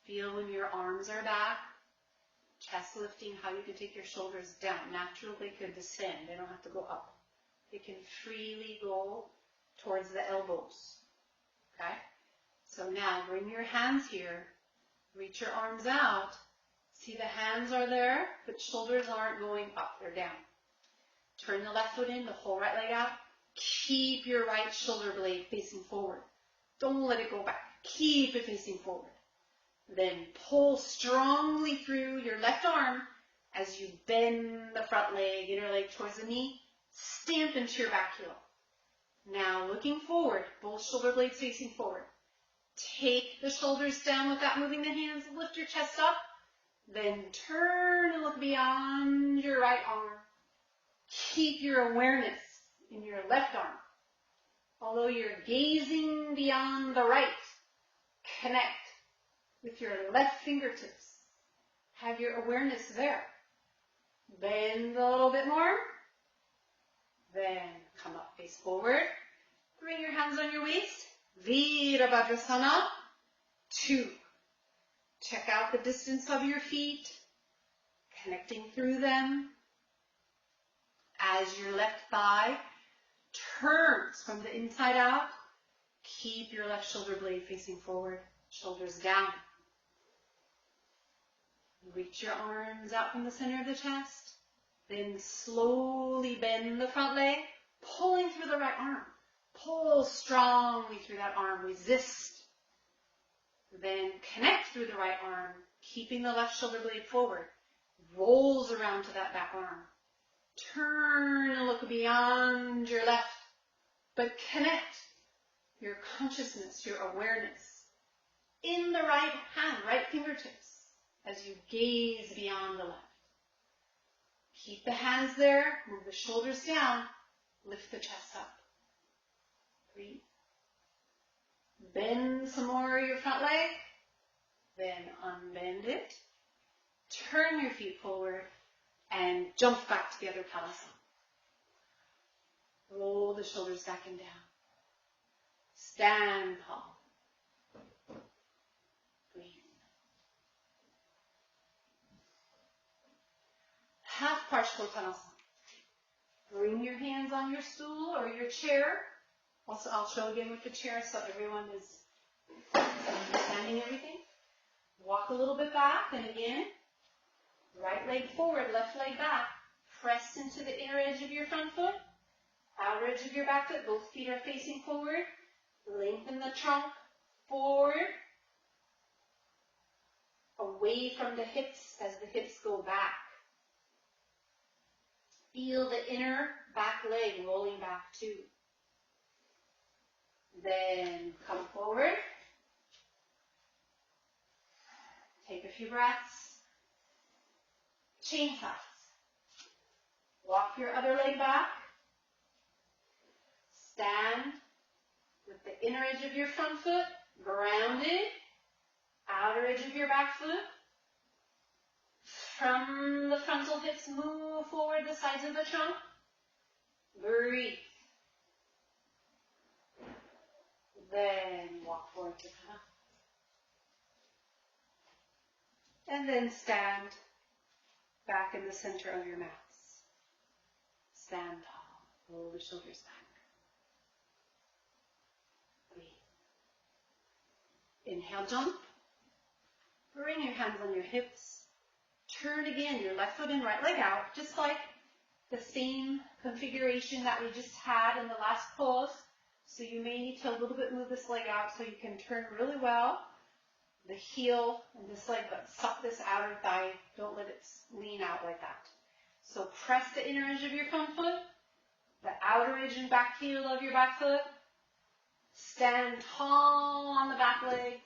Feel when your arms are back, chest lifting, how you can take your shoulders down. Naturally, they can descend. They don't have to go up. They can freely go towards the elbows. Okay? So now bring your hands here. Reach your arms out. See the hands are there, but shoulders aren't going up. They're down. Turn the left foot in, the whole right leg out. Keep your right shoulder blade facing forward. Don't let it go back. Keep it facing forward. Then pull strongly through your left arm as you bend the front leg, inner leg towards the knee. Stamp into your back heel. Now looking forward, both shoulder blades facing forward. Take the shoulders down without moving the hands. Lift your chest up. Then turn and look beyond your right arm. Keep your awareness in your left arm. Although you're gazing beyond the right, connect with your left fingertips. Have your awareness there. Bend a little bit more. Then come up, face forward. Bring your hands on your waist. Virabhadrasana. 2. Check out the distance of your feet, connecting through them. As your left thigh turns from the inside out, keep your left shoulder blade facing forward, shoulders down. Reach your arms out from the center of the chest. Then slowly bend the front leg, pulling through the right arm. Pull strongly through that arm. Resist. Then connect through the right arm, keeping the left shoulder blade forward. Rolls around to that back arm. Turn and look beyond your left, but connect your consciousness, your awareness in the right hand, right fingertips, as you gaze beyond the left. Keep the hands there, move the shoulders down, lift the chest up. Breathe. Bend some more your front leg, then unbend it. Turn your feet forward and jump back to the other Padasana. Roll the shoulders back and down. Stand tall. Breathe. Half Parshvottanasana. Bring your hands on your stool or your chair. Also, I'll show again with the chair so everyone is understanding everything. Walk a little bit back, and again, right leg forward, left leg back. Press into the inner edge of your front foot, outer edge of your back foot. Both feet are facing forward. Lengthen the trunk forward, away from the hips as the hips go back. Feel the inner back leg rolling back too. Then come forward. Take a few breaths. Chain sides. Walk your other leg back. Stand with the inner edge of your front foot grounded. Outer edge of your back foot. From the frontal hips, move forward the sides of the trunk. Breathe. Then walk forward to come. And then stand back in the center of your mats. Stand tall. Roll the shoulders back. Breathe. Inhale, jump. Bring your hands on your hips. Turn again your left foot and right leg out, just like the same configuration that we just had in the last pose. So you may need to a little bit move this leg out so you can turn really well. The heel and this leg, but suck this outer thigh. Don't let it lean out like that. So press the inner edge of your front foot, the outer edge and back heel of your back foot. Stand tall on the back leg.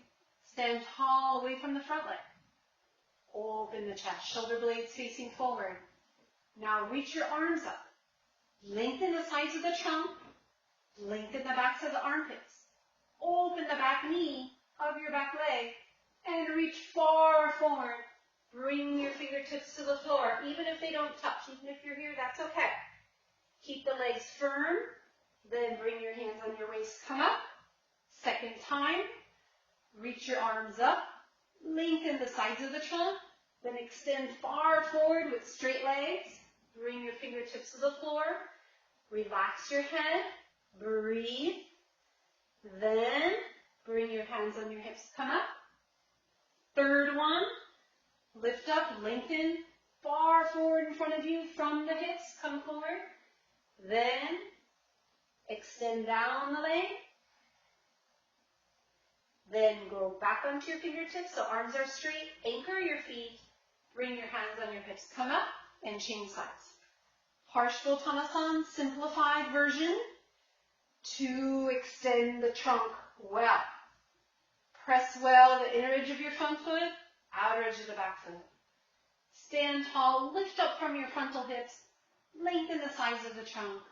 Stand tall away from the front leg. Open the chest, shoulder blades facing forward. Now reach your arms up. Lengthen the sides of the trunk. Lengthen the backs of the armpits. Open the back knee of your back leg and reach far forward. Bring your fingertips to the floor, even if they don't touch. Even if you're here, that's okay. Keep the legs firm. Then bring your hands on your waist. Come up. Second time. Reach your arms up. Lengthen the sides of the trunk. Then extend far forward with straight legs. Bring your fingertips to the floor. Relax your head. Breathe. Then bring your hands on your hips. Come up. Third one. Lift up. Lengthen far forward in front of you from the hips. Come forward. Then extend down the leg. Then go back onto your fingertips, so arms are straight. Anchor your feet. Bring your hands on your hips. Come up and change sides. Parshvottanasana, simplified version to extend the trunk well. Press well the inner edge of your front foot, outer edge of the back foot. Stand tall, lift up from your frontal hips, lengthen the sides of the trunk.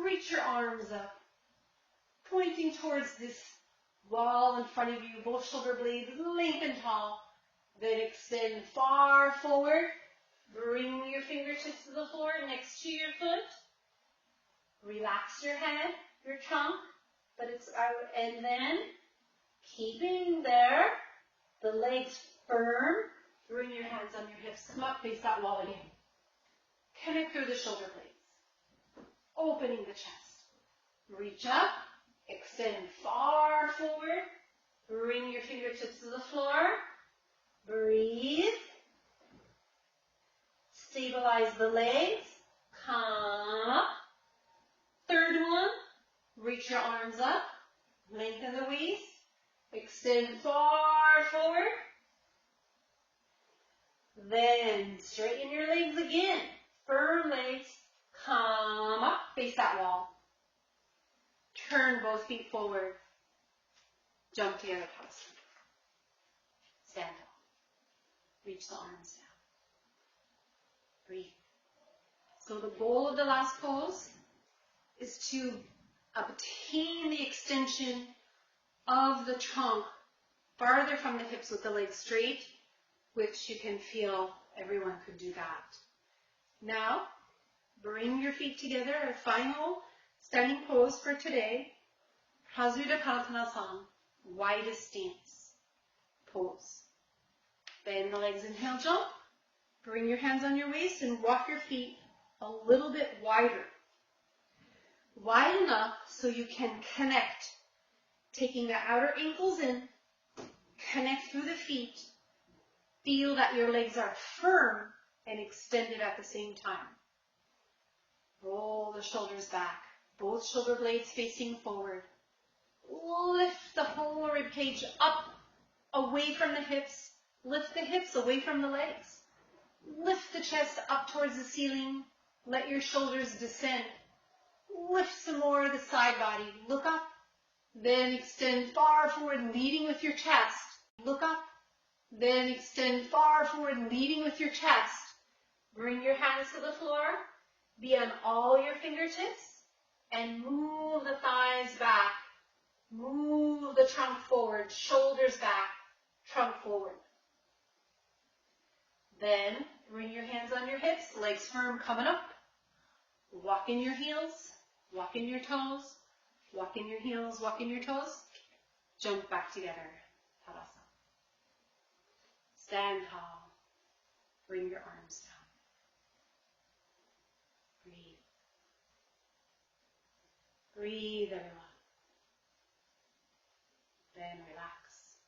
Reach your arms up, pointing towards this wall in front of you, both shoulder blades lengthen tall. Then extend far forward. Bring your fingertips to the floor next to your foot. Relax your head, your trunk, but it's out. And then, keeping there, the legs firm. Bring your hands on your hips. Come up, face that wall again. Connect through the shoulder blades. Opening the chest. Reach up. Extend far forward. Bring your fingertips to the floor. Breathe. Stabilize the legs. Come up. Third one. Reach your arms up. Lengthen the waist. Extend far forward. Then straighten your legs again. Firm legs. Come up. Face that wall. Turn both feet forward. Jump together. Stand up. Reach the arms down. Breathe. So the goal of the last pose is to obtain the extension of the trunk farther from the hips with the legs straight, which you can feel everyone could do that. Now, bring your feet together, our final standing pose for today, Prasudha Padottanasana, widest stance pose. Bend the legs, inhale, jump. Bring your hands on your waist and walk your feet a little bit wider. Wide enough so you can connect, taking the outer ankles in, connect through the feet. Feel that your legs are firm and extended at the same time. Roll the shoulders back, both shoulder blades facing forward. Lift the whole rib cage up, away from the hips. Lift the hips away from the legs. Lift the chest up towards the ceiling. Let your shoulders descend. Lift some more the side body. Look up. Then extend far forward, leading with your chest. Look up. Then extend far forward, leading with your chest. Bring your hands to the floor. Be on all your fingertips. And move the thighs back. Move the trunk forward. Shoulders back. Trunk forward. Then bring your hands on your hips, legs firm, coming up. Walk in your heels, walk in your toes, walk in your heels, walk in your toes. Jump back together, Tadasana. Stand tall, bring your arms down. Breathe. Breathe, everyone. Then relax.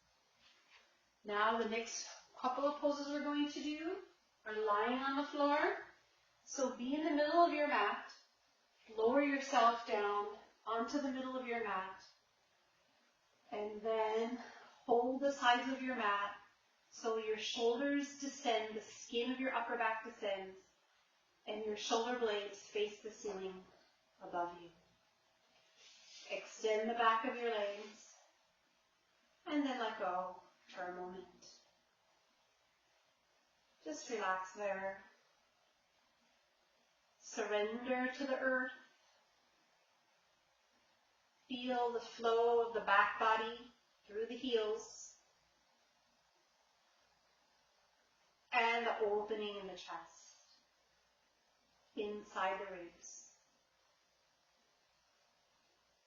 Now the next couple of poses we're going to do are lying on the floor. So be in the middle of your mat. Lower yourself down onto the middle of your mat. And then hold the sides of your mat so your shoulders descend, the skin of your upper back descends, and your shoulder blades face the ceiling above you. Extend the back of your legs and then let go for a moment. Just relax there. Surrender to the earth. Feel the flow of the back body through the heels and the opening in the chest, inside the ribs.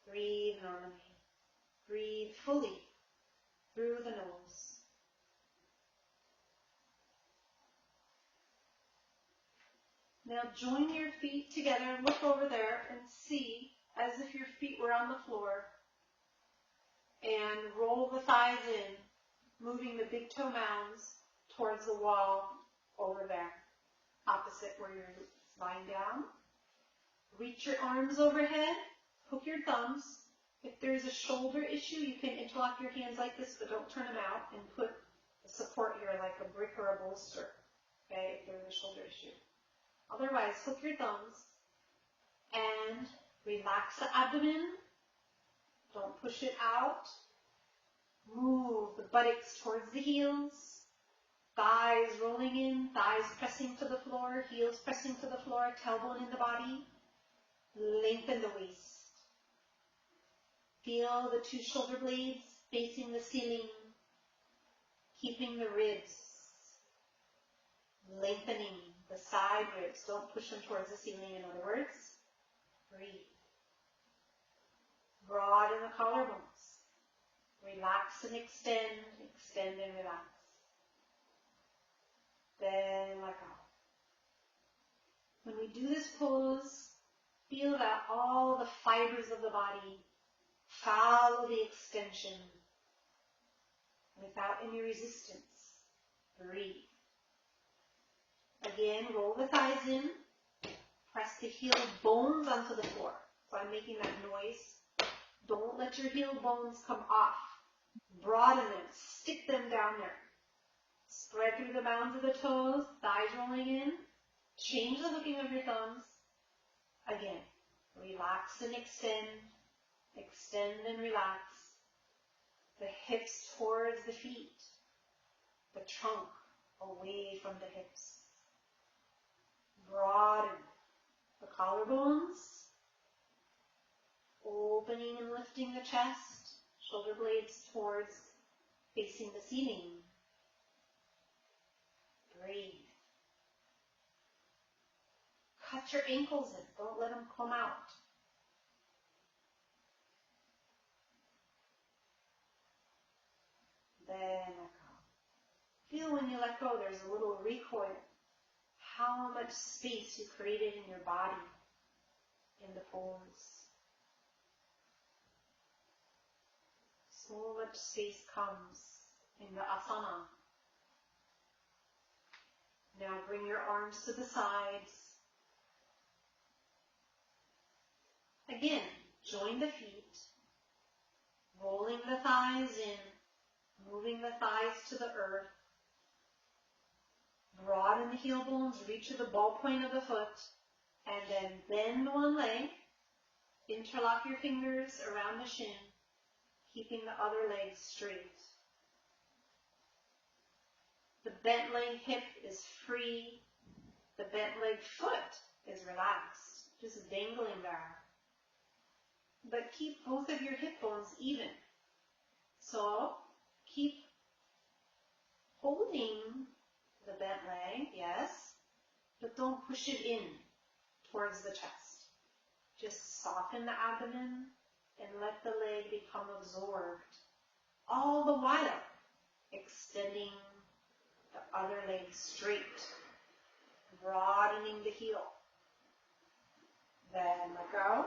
Breathe normally. Breathe fully through the nose. Now join your feet together, look over there and see as if your feet were on the floor. And roll the thighs in, moving the big toe mounds towards the wall over there, opposite where you're lying down. Reach your arms overhead, hook your thumbs, If there's a shoulder issue, you can interlock your hands like this, but don't turn them out, and put a support here like a brick or a bolster, okay, if there's a shoulder issue. Otherwise, hook your thumbs and relax the abdomen. Don't push it out. Move the buttocks towards the heels. Thighs rolling in, thighs pressing to the floor, heels pressing to the floor, tailbone in the body. Lengthen the waist. Feel the two shoulder blades facing the ceiling, keeping the ribs. Lengthening the side ribs. Don't push them towards the ceiling, in other words. Breathe. Broaden the collarbones. Relax and extend, extend and relax. Then let go. When we do this pose, feel that all the fibers of the body follow the extension without any resistance. Breathe. Again, roll the thighs in. Press the heel bones onto the floor. So I'm making that noise. Don't let your heel bones come off. Broaden them. Stick them down there. Spread through the bounds of the toes. Thighs rolling in. Change the hooking of your thumbs. Again, relax and extend. Extend and relax. The hips towards the feet. The trunk away from the hips. Broaden the collarbones. Opening and lifting the chest. Shoulder blades towards facing the ceiling. Breathe. Cut your ankles in. Don't let them come out. Then let go. Feel when you let go, there's a little recoil. How much space you created in your body in the pose. So much space comes in the asana. Now bring your arms to the sides. Again, join the feet, rolling the thighs in, moving the thighs to the earth. Broaden the heel bones, reach to the ball point of the foot, and then bend one leg. Interlock your fingers around the shin, keeping the other leg straight. The bent leg hip is free. The bent leg foot is relaxed, just dangling there. But keep both of your hip bones even. So keep holding the bent leg, yes, but don't push it in towards the chest. Just soften the abdomen and let the leg become absorbed. All the while extending the other leg straight, broadening the heel. Then let go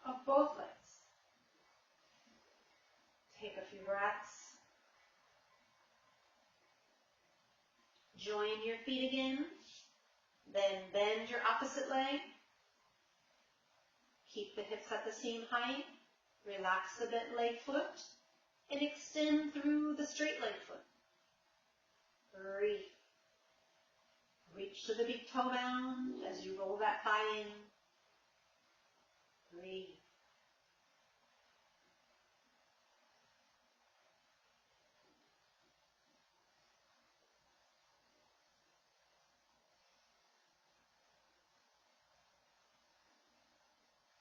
of both legs. Take a few breaths. Join your feet again. Then bend your opposite leg. Keep the hips at the same height. Relax the bent leg foot and extend through the straight leg foot. Breathe. Reach to the big toe mound as you roll that thigh in. Breathe.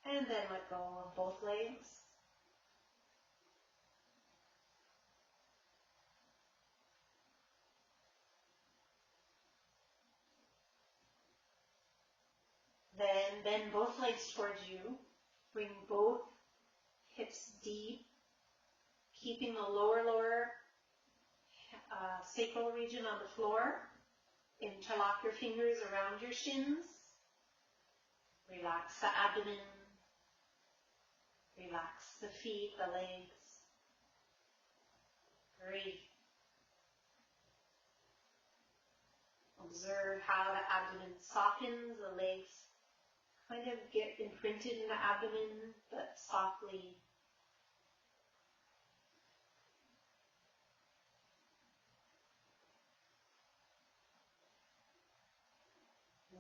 And then let go of both legs. Then bend both legs towards you. Bring both hips deep, keeping the lower sacral region on the floor. Interlock your fingers around your shins. Relax the abdomen. Relax the feet, the legs. Breathe. Observe how the abdomen softens, the legs kind of get imprinted in the abdomen, but softly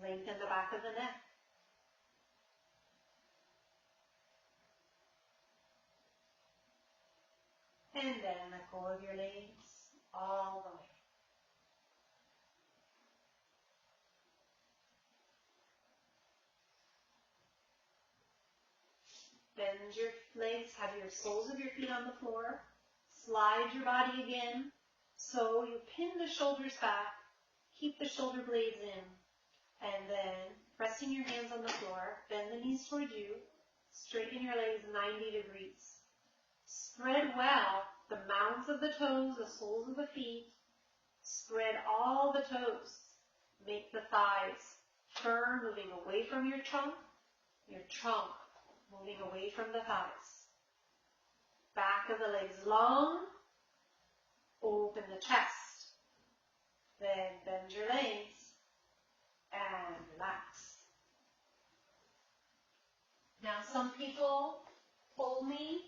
Lengthen the back of the neck. And then let go of your legs all the way. Bend your legs, have your soles of your feet on the floor. Slide your body again. So you pin the shoulders back, keep the shoulder blades in, and then pressing your hands on the floor, bend the knees toward you, straighten your legs 90 degrees. Spread well the mounds of the toes, the soles of the feet. Spread all the toes. Make the thighs firm, moving away from your trunk moving away from the thighs. Back of the legs long. Open the chest. Then bend your legs and relax. Now some people told me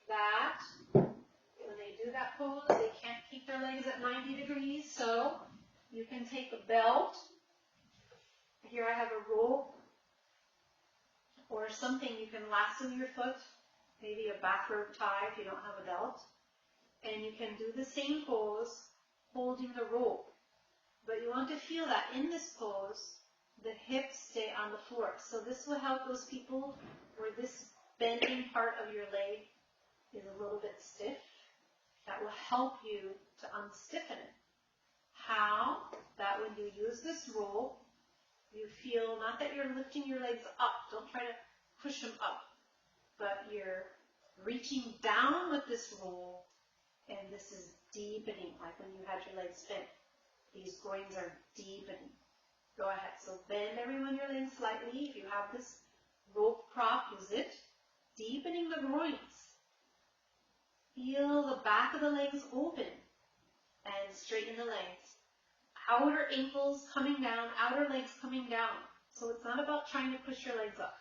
that when they do that pose, they can't keep their legs at 90 degrees, so you can take a belt. Here I have a rope or something you can lasso your foot, maybe a bathrobe tie if you don't have a belt. And you can do the same pose holding the rope. But you want to feel that in this pose, the hips stay on the floor. So this will help those people where this bending part of your leg is a little bit stiff. That will help you to unstiffen it. How? That when you use this rope, you feel not that you're lifting your legs up. Don't try to push them up. But you're reaching down with this rope. And this is deepening, like when you had your legs bent. These groins are deepening. Go ahead. So bend everyone your legs slightly. If you have this rope prop, use it. Deepening the groins. Feel the back of the legs open and straighten the legs. Outer ankles coming down, outer legs coming down. So it's not about trying to push your legs up.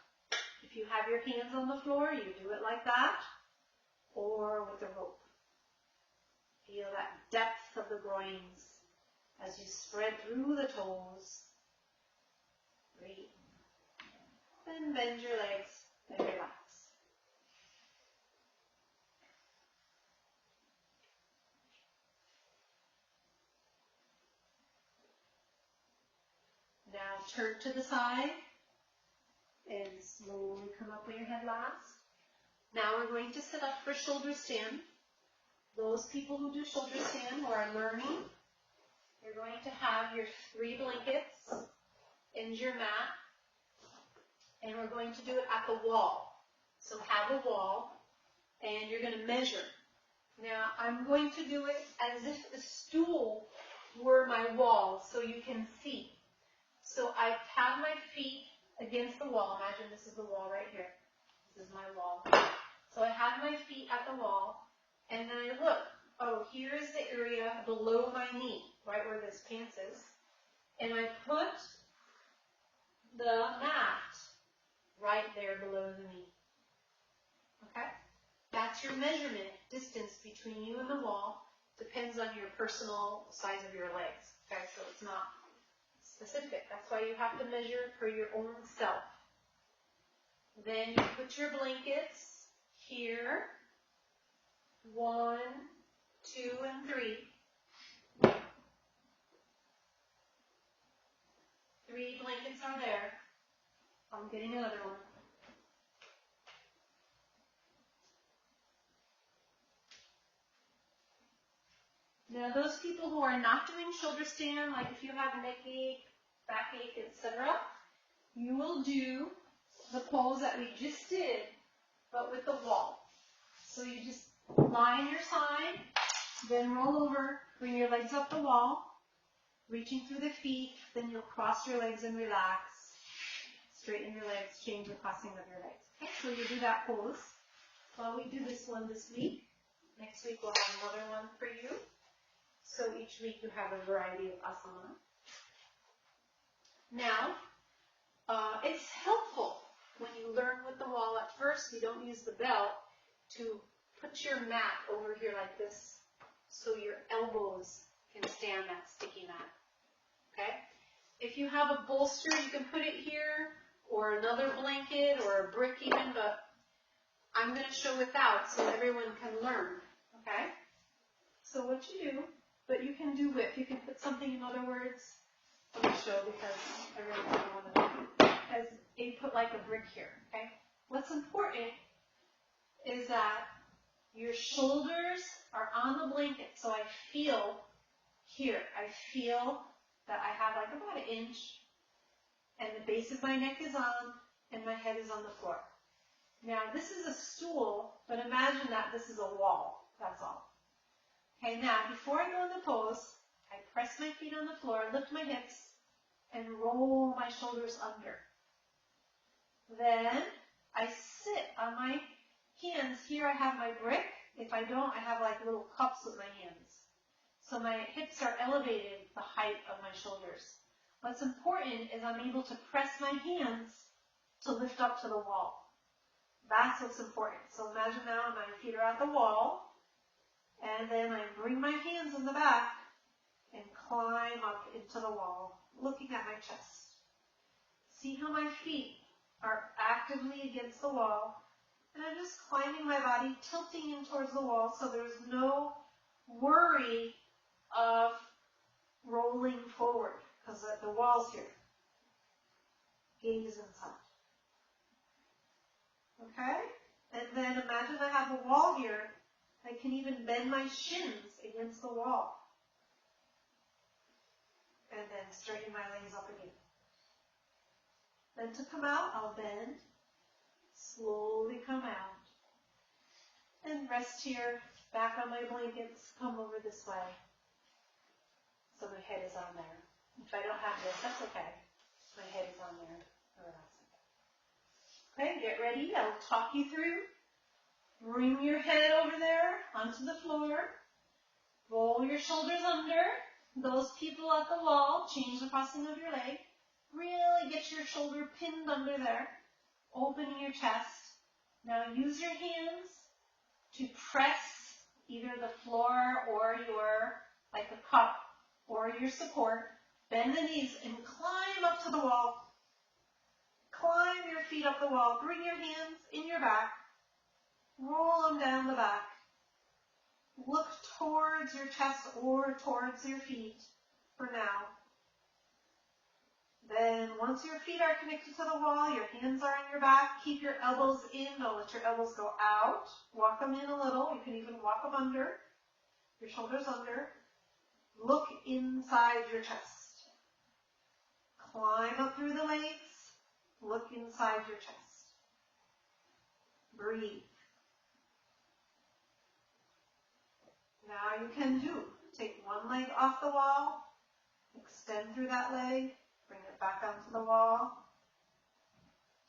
If you have your hands on the floor, you do it like that or with the rope. Feel that depth of the groins as you spread through the toes. Breathe. Then bend your legs and relax. Now turn to the side and slowly come up with your head last. Now we're going to sit up for shoulder stand. Those people who do shoulder stand who are learning, you're going to have your 3 blankets and your mat, and we're going to do it at the wall. So have a wall, and you're going to measure. Now I'm going to do it as if the stool were my wall, so you can see. So I have my feet against the wall. Imagine this is the wall right here. This is my wall. So I have my feet at the wall. And then I look, oh, here's the area below my knee, right where this pants is. And I put the mat right there below the knee. Okay? That's your measurement distance between you and the wall. Depends on your personal size of your legs. Okay? So it's not specific. That's why you have to measure for your own self. Then you put your blankets here. 1, 2, and 3. 3 blankets are there. I'm getting another one. Now those people who are not doing shoulder stand, like if you have neck ache, backache, etc., you will do the pose that we just did, but with the wall. So you just lie on your side, then roll over, bring your legs up the wall, reaching through the feet, then you'll cross your legs and relax. Straighten your legs, change the crossing of your legs. Okay, so you do that pose. Well, we do this one this week. Next week we'll have another one for you. So each week you have a variety of asana. Now, it's helpful when you learn with the wall at first, you don't use the belt, to put your mat over here like this so your elbows can stand that sticky mat. Okay? If you have a bolster, you can put it here, or another blanket, or a brick even, but I'm going to show without so everyone can learn, okay? So what you do, but you can do with, you can put something, in other words, I'm going to show because everyone can know what to do. As you put like a brick here, okay? What's important is that your shoulders are on the blanket, so I feel here, I feel that I have like about 1 inch, and the base of my neck is on, and my head is on the floor. Now, this is a stool, but imagine that this is a wall, that's all. Okay, now, before I go in the pose, I press my feet on the floor, lift my hips, and roll my shoulders under. Then, I sit on my hands. Here I have my brick. If I don't, I have like little cups with my hands. So my hips are elevated the height of my shoulders. What's important is I'm able to press my hands to lift up to the wall. That's what's important. So imagine now my feet are at the wall, and then I bring my hands in the back and climb up into the wall, looking at my chest. See how my feet are actively against the wall, and I'm just climbing my body, tilting in towards the wall, so there's no worry of rolling forward, because the wall's here. Gaze inside. Okay? And then imagine I have a wall here. I can even bend my shins against the wall. And then straighten my legs up again. Then to come out, I'll bend. Slowly come out. And rest here, back on my blankets, come over this way. So my head is on there. If I don't have this, that's okay. My head is on there. Okay, get ready. I'll talk you through. Bring your head over there onto the floor. Roll your shoulders under. Those people at the wall, change the crossing of your leg. Really get your shoulder pinned under there. Opening your chest. Now use your hands to press either the floor or like a cup, or your support. Bend the knees and climb up to the wall. Climb your feet up the wall. Bring your hands in your back. Roll them down the back. Look towards your chest or towards your feet for now. Then once your feet are connected to the wall, your hands are on your back. Keep your elbows in. Don't let your elbows go out. Walk them in a little. You can even walk them under. Your shoulders under. Look inside your chest. Climb up through the legs. Look inside your chest. Breathe. Now you can take one leg off the wall, extend through that leg, bring it back onto the wall.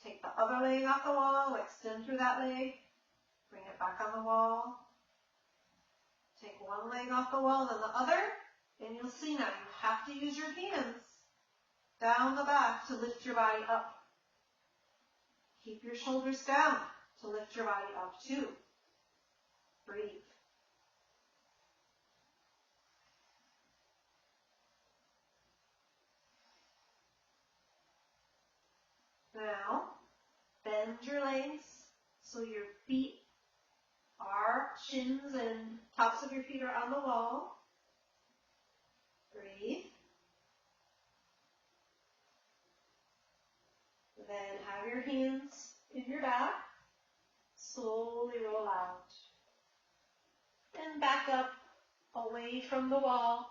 Take the other leg off the wall, extend through that leg, bring it back on the wall. Take one leg off the wall, then the other, and you'll see now you have to use your hands down the back to lift your body up. Keep your shoulders down to lift your body up too. Breathe. Now, bend your legs so your feet are, shins and tops of your feet are on the wall. Breathe. Then have your hands in your back. Slowly roll out. And back up away from the wall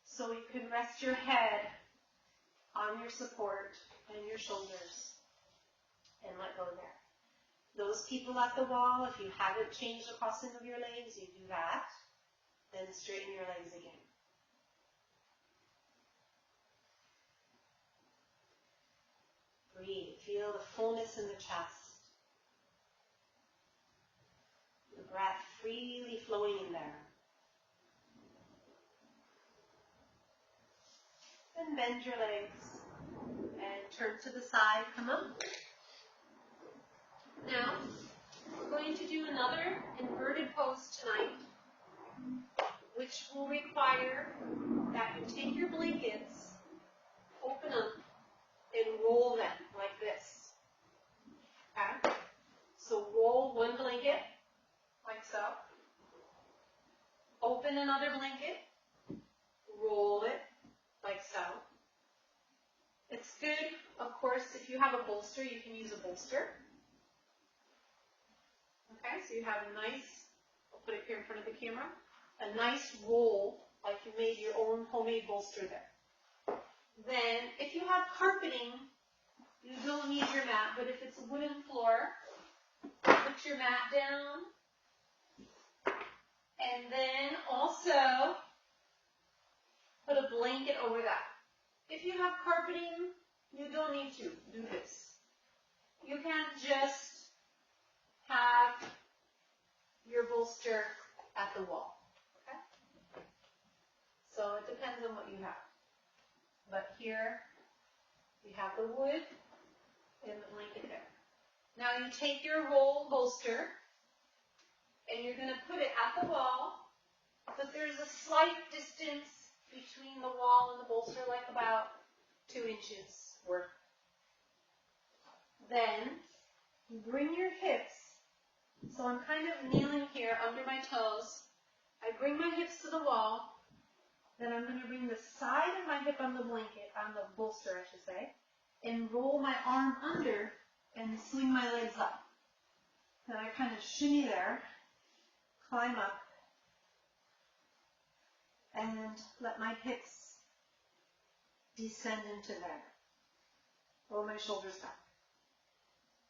so you can rest your head on your support and your shoulders. And let go there. Those people at the wall, if you haven't changed the crossing of your legs, you do that. Then straighten your legs again. Breathe. Feel the fullness in the chest. The breath freely flowing in there. Then bend your legs and turn to the side. Come up. Now, we're going to do another inverted pose tonight, which will require that you take your blankets open them and roll them like this. Okay? So roll one blanket, like so. Open another blanket, roll it, like so. It's good, of course, if you have a bolster, you can use a bolster. Okay, so you have a nice, I'll put it here in front of the camera, a nice roll, like you made your own homemade bolster there. Then, if you have carpeting, you don't need your mat, but if it's a wooden floor, put your mat down. And then also put a blanket over that. If you have carpeting, you don't need to do this. You can just have your bolster at the wall. Okay? So it depends on what you have. But here we have the wood and the blanket there. Now you take your roll bolster and you're going to put it at the wall, but there's a slight distance between the wall and the bolster, like about 2 inches worth. Then you bring your hips. So I'm kind of kneeling here under my toes. I bring my hips to the wall. Then I'm going to bring the side of my hip on the blanket, on the bolster, I should say, and roll my arm under and swing my legs up. Then I kind of shimmy there, climb up, and let my hips descend into there. Roll my shoulders back.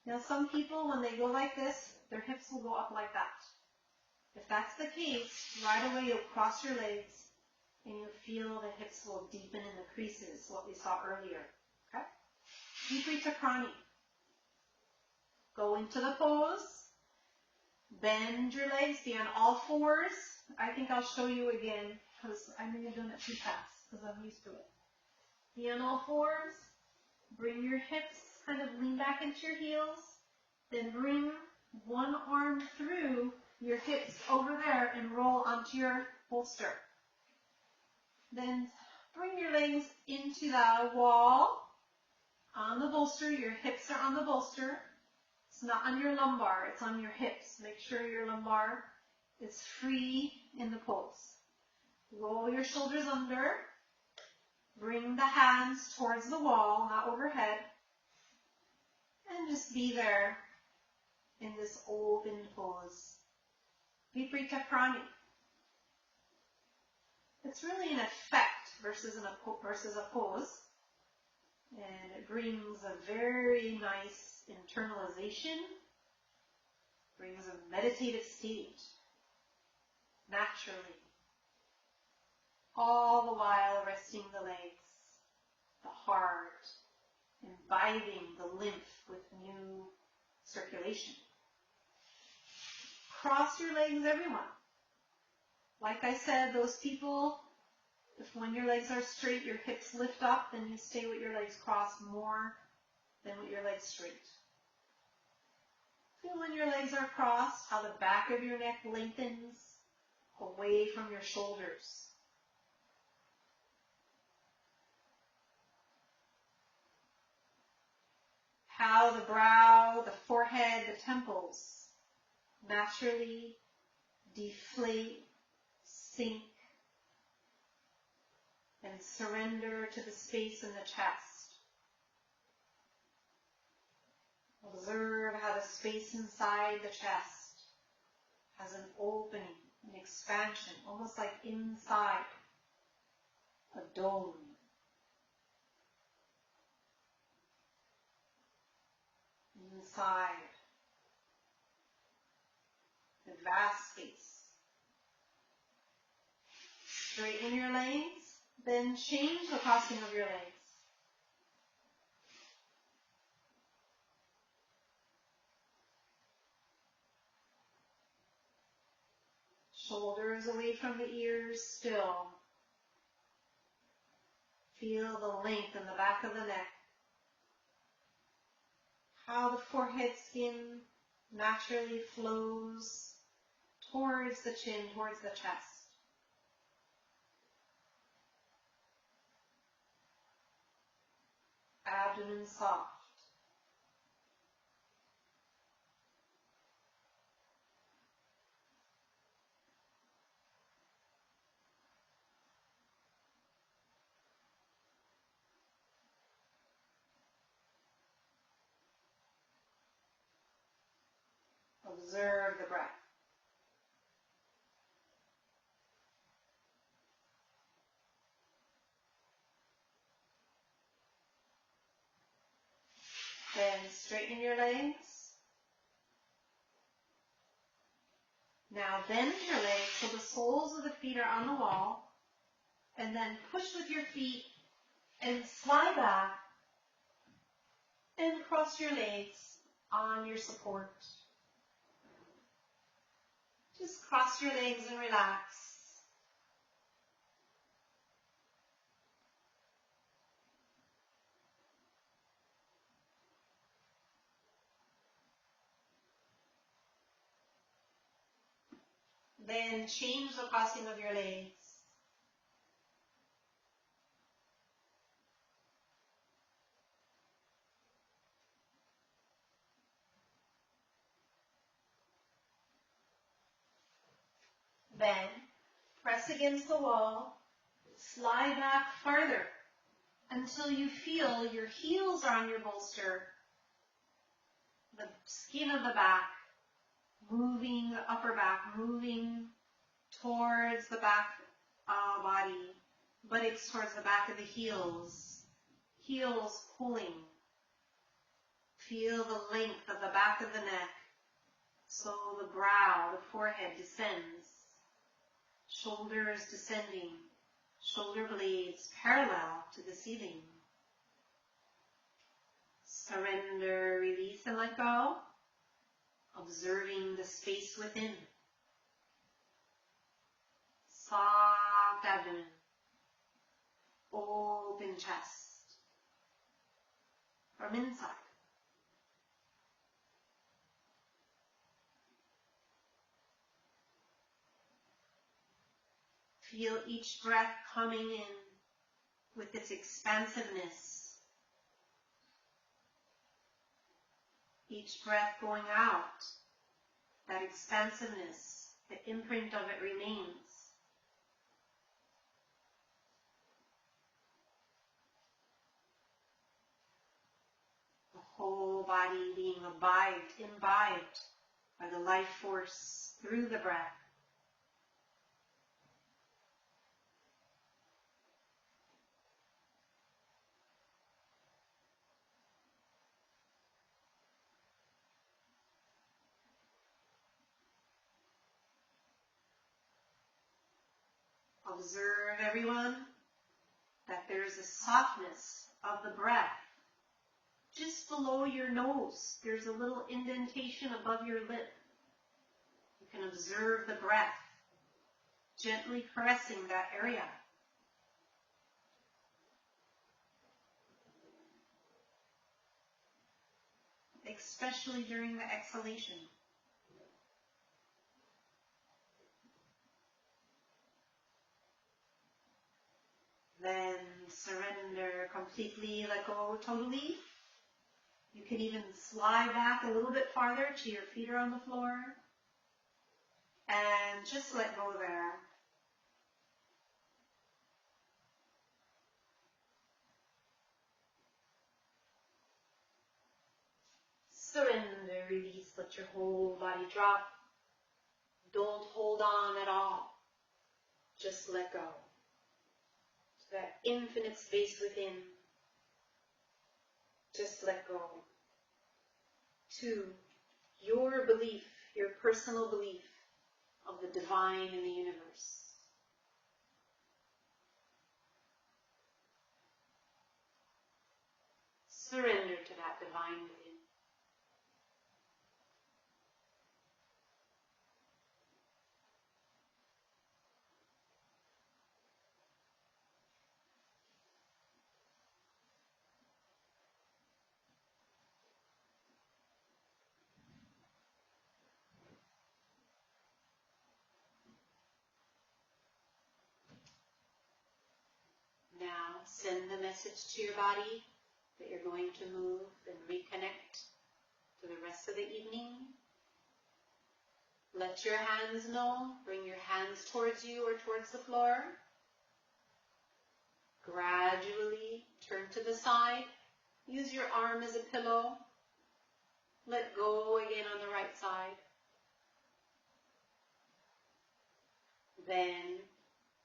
Now some people, when they go like this, their hips will go up like that. If that's the case, right away you'll cross your legs and you'll feel the hips will deepen in the creases, what we saw earlier. Okay? Viparita. Go into the pose. Bend your legs, be on all fours. I think I'll show you again because I may have done it too fast because I'm used to it. Be on all fours. Bring your hips, kind of lean back into your heels. Then bring one arm through your hips over there and roll onto your bolster. Then bring your legs into the wall on the bolster. Your hips are on the bolster. It's not on your lumbar, it's on your hips. Make sure your lumbar is free in the pose. Roll your shoulders under. Bring the hands towards the wall, not overhead. And just be there in this open pose. Viparita. It's really an effect versus a pose. And it brings a very nice internalization, brings a meditative state, naturally. All the while resting the legs, the heart, imbibing the lymph with new circulation. Cross your legs, everyone. Like I said, those people, if when your legs are straight, your hips lift up, then you stay with your legs crossed more than with your legs straight. Feel when your legs are crossed, how the back of your neck lengthens away from your shoulders. How the brow, the forehead, the temples naturally deflate, sink, and surrender to the space in the chest. Observe how the space inside the chest has an opening, an expansion, almost like inside a dome. Inside the vast space. Straighten your legs, then change the crossing of your legs. Shoulders away from the ears still. Feel the length in the back of the neck. How the forehead skin naturally flows towards the chin, towards the chest. abdomen soft. Observe the breath. Then straighten your legs. Now bend your legs so the soles of the feet are on the wall. And then push with your feet and slide back and cross your legs on your support. Just cross your legs and relax. Then change the crossing of your legs. Then press against the wall, slide back farther until you feel your heels are on your bolster, the skin of the back moving, the upper back moving towards the back body, buttocks towards the back of the heels, heels pulling. Feel the length of the back of the neck, so the brow, the forehead descends, shoulders descending, shoulder blades parallel to the ceiling. Surrender, release, and let go. Observing the space within. Soft abdomen. Open chest. From inside. Feel each breath coming in with its expansiveness. Each breath going out, that expansiveness, the imprint of it remains. The whole body being imbibed by the life force through the breath. Observe, everyone, that there's a softness of the breath. Just below your nose, there's a little indentation above your lip. You can observe the breath, gently caressing that area. Especially during the exhalation. Then surrender completely, let go totally. You can even slide back a little bit farther till your feet are on the floor. And just let go there. Surrender, release, let your whole body drop. Don't hold on at all. Just let go. That infinite space within. Just let go. 2, your belief, your personal belief of the divine in the universe. Surrender to that divine within. Now, send the message to your body that you're going to move and reconnect to the rest of the evening. Let your hands know. Bring your hands towards you or towards the floor. Gradually turn to the side. Use your arm as a pillow. Let go again on the right side. Then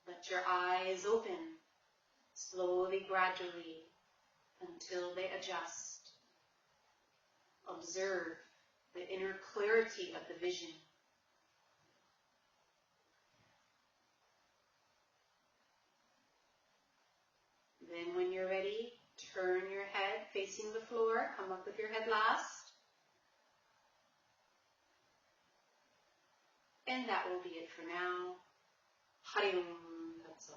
let your eyes open, slowly, gradually, until they adjust. Observe the inner clarity of the vision. Then when you're ready, turn your head facing the floor. Come up with your head last. And that will be it for now. Hari Om Tat Sat.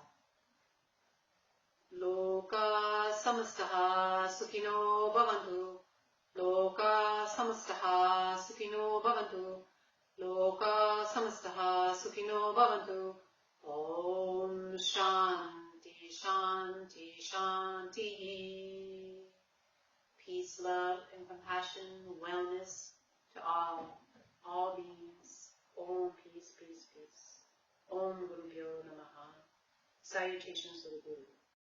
Loka samastaha sukhino bhavantu. Loka samastaha sukhino bhavantu. Loka samastaha sukhino bhavantu. Om Shanti Shanti Shanti. Peace, love, and compassion, wellness to all beings. Om peace, peace, peace. Om Guru Pyo Namaha. Salutations to the Guru.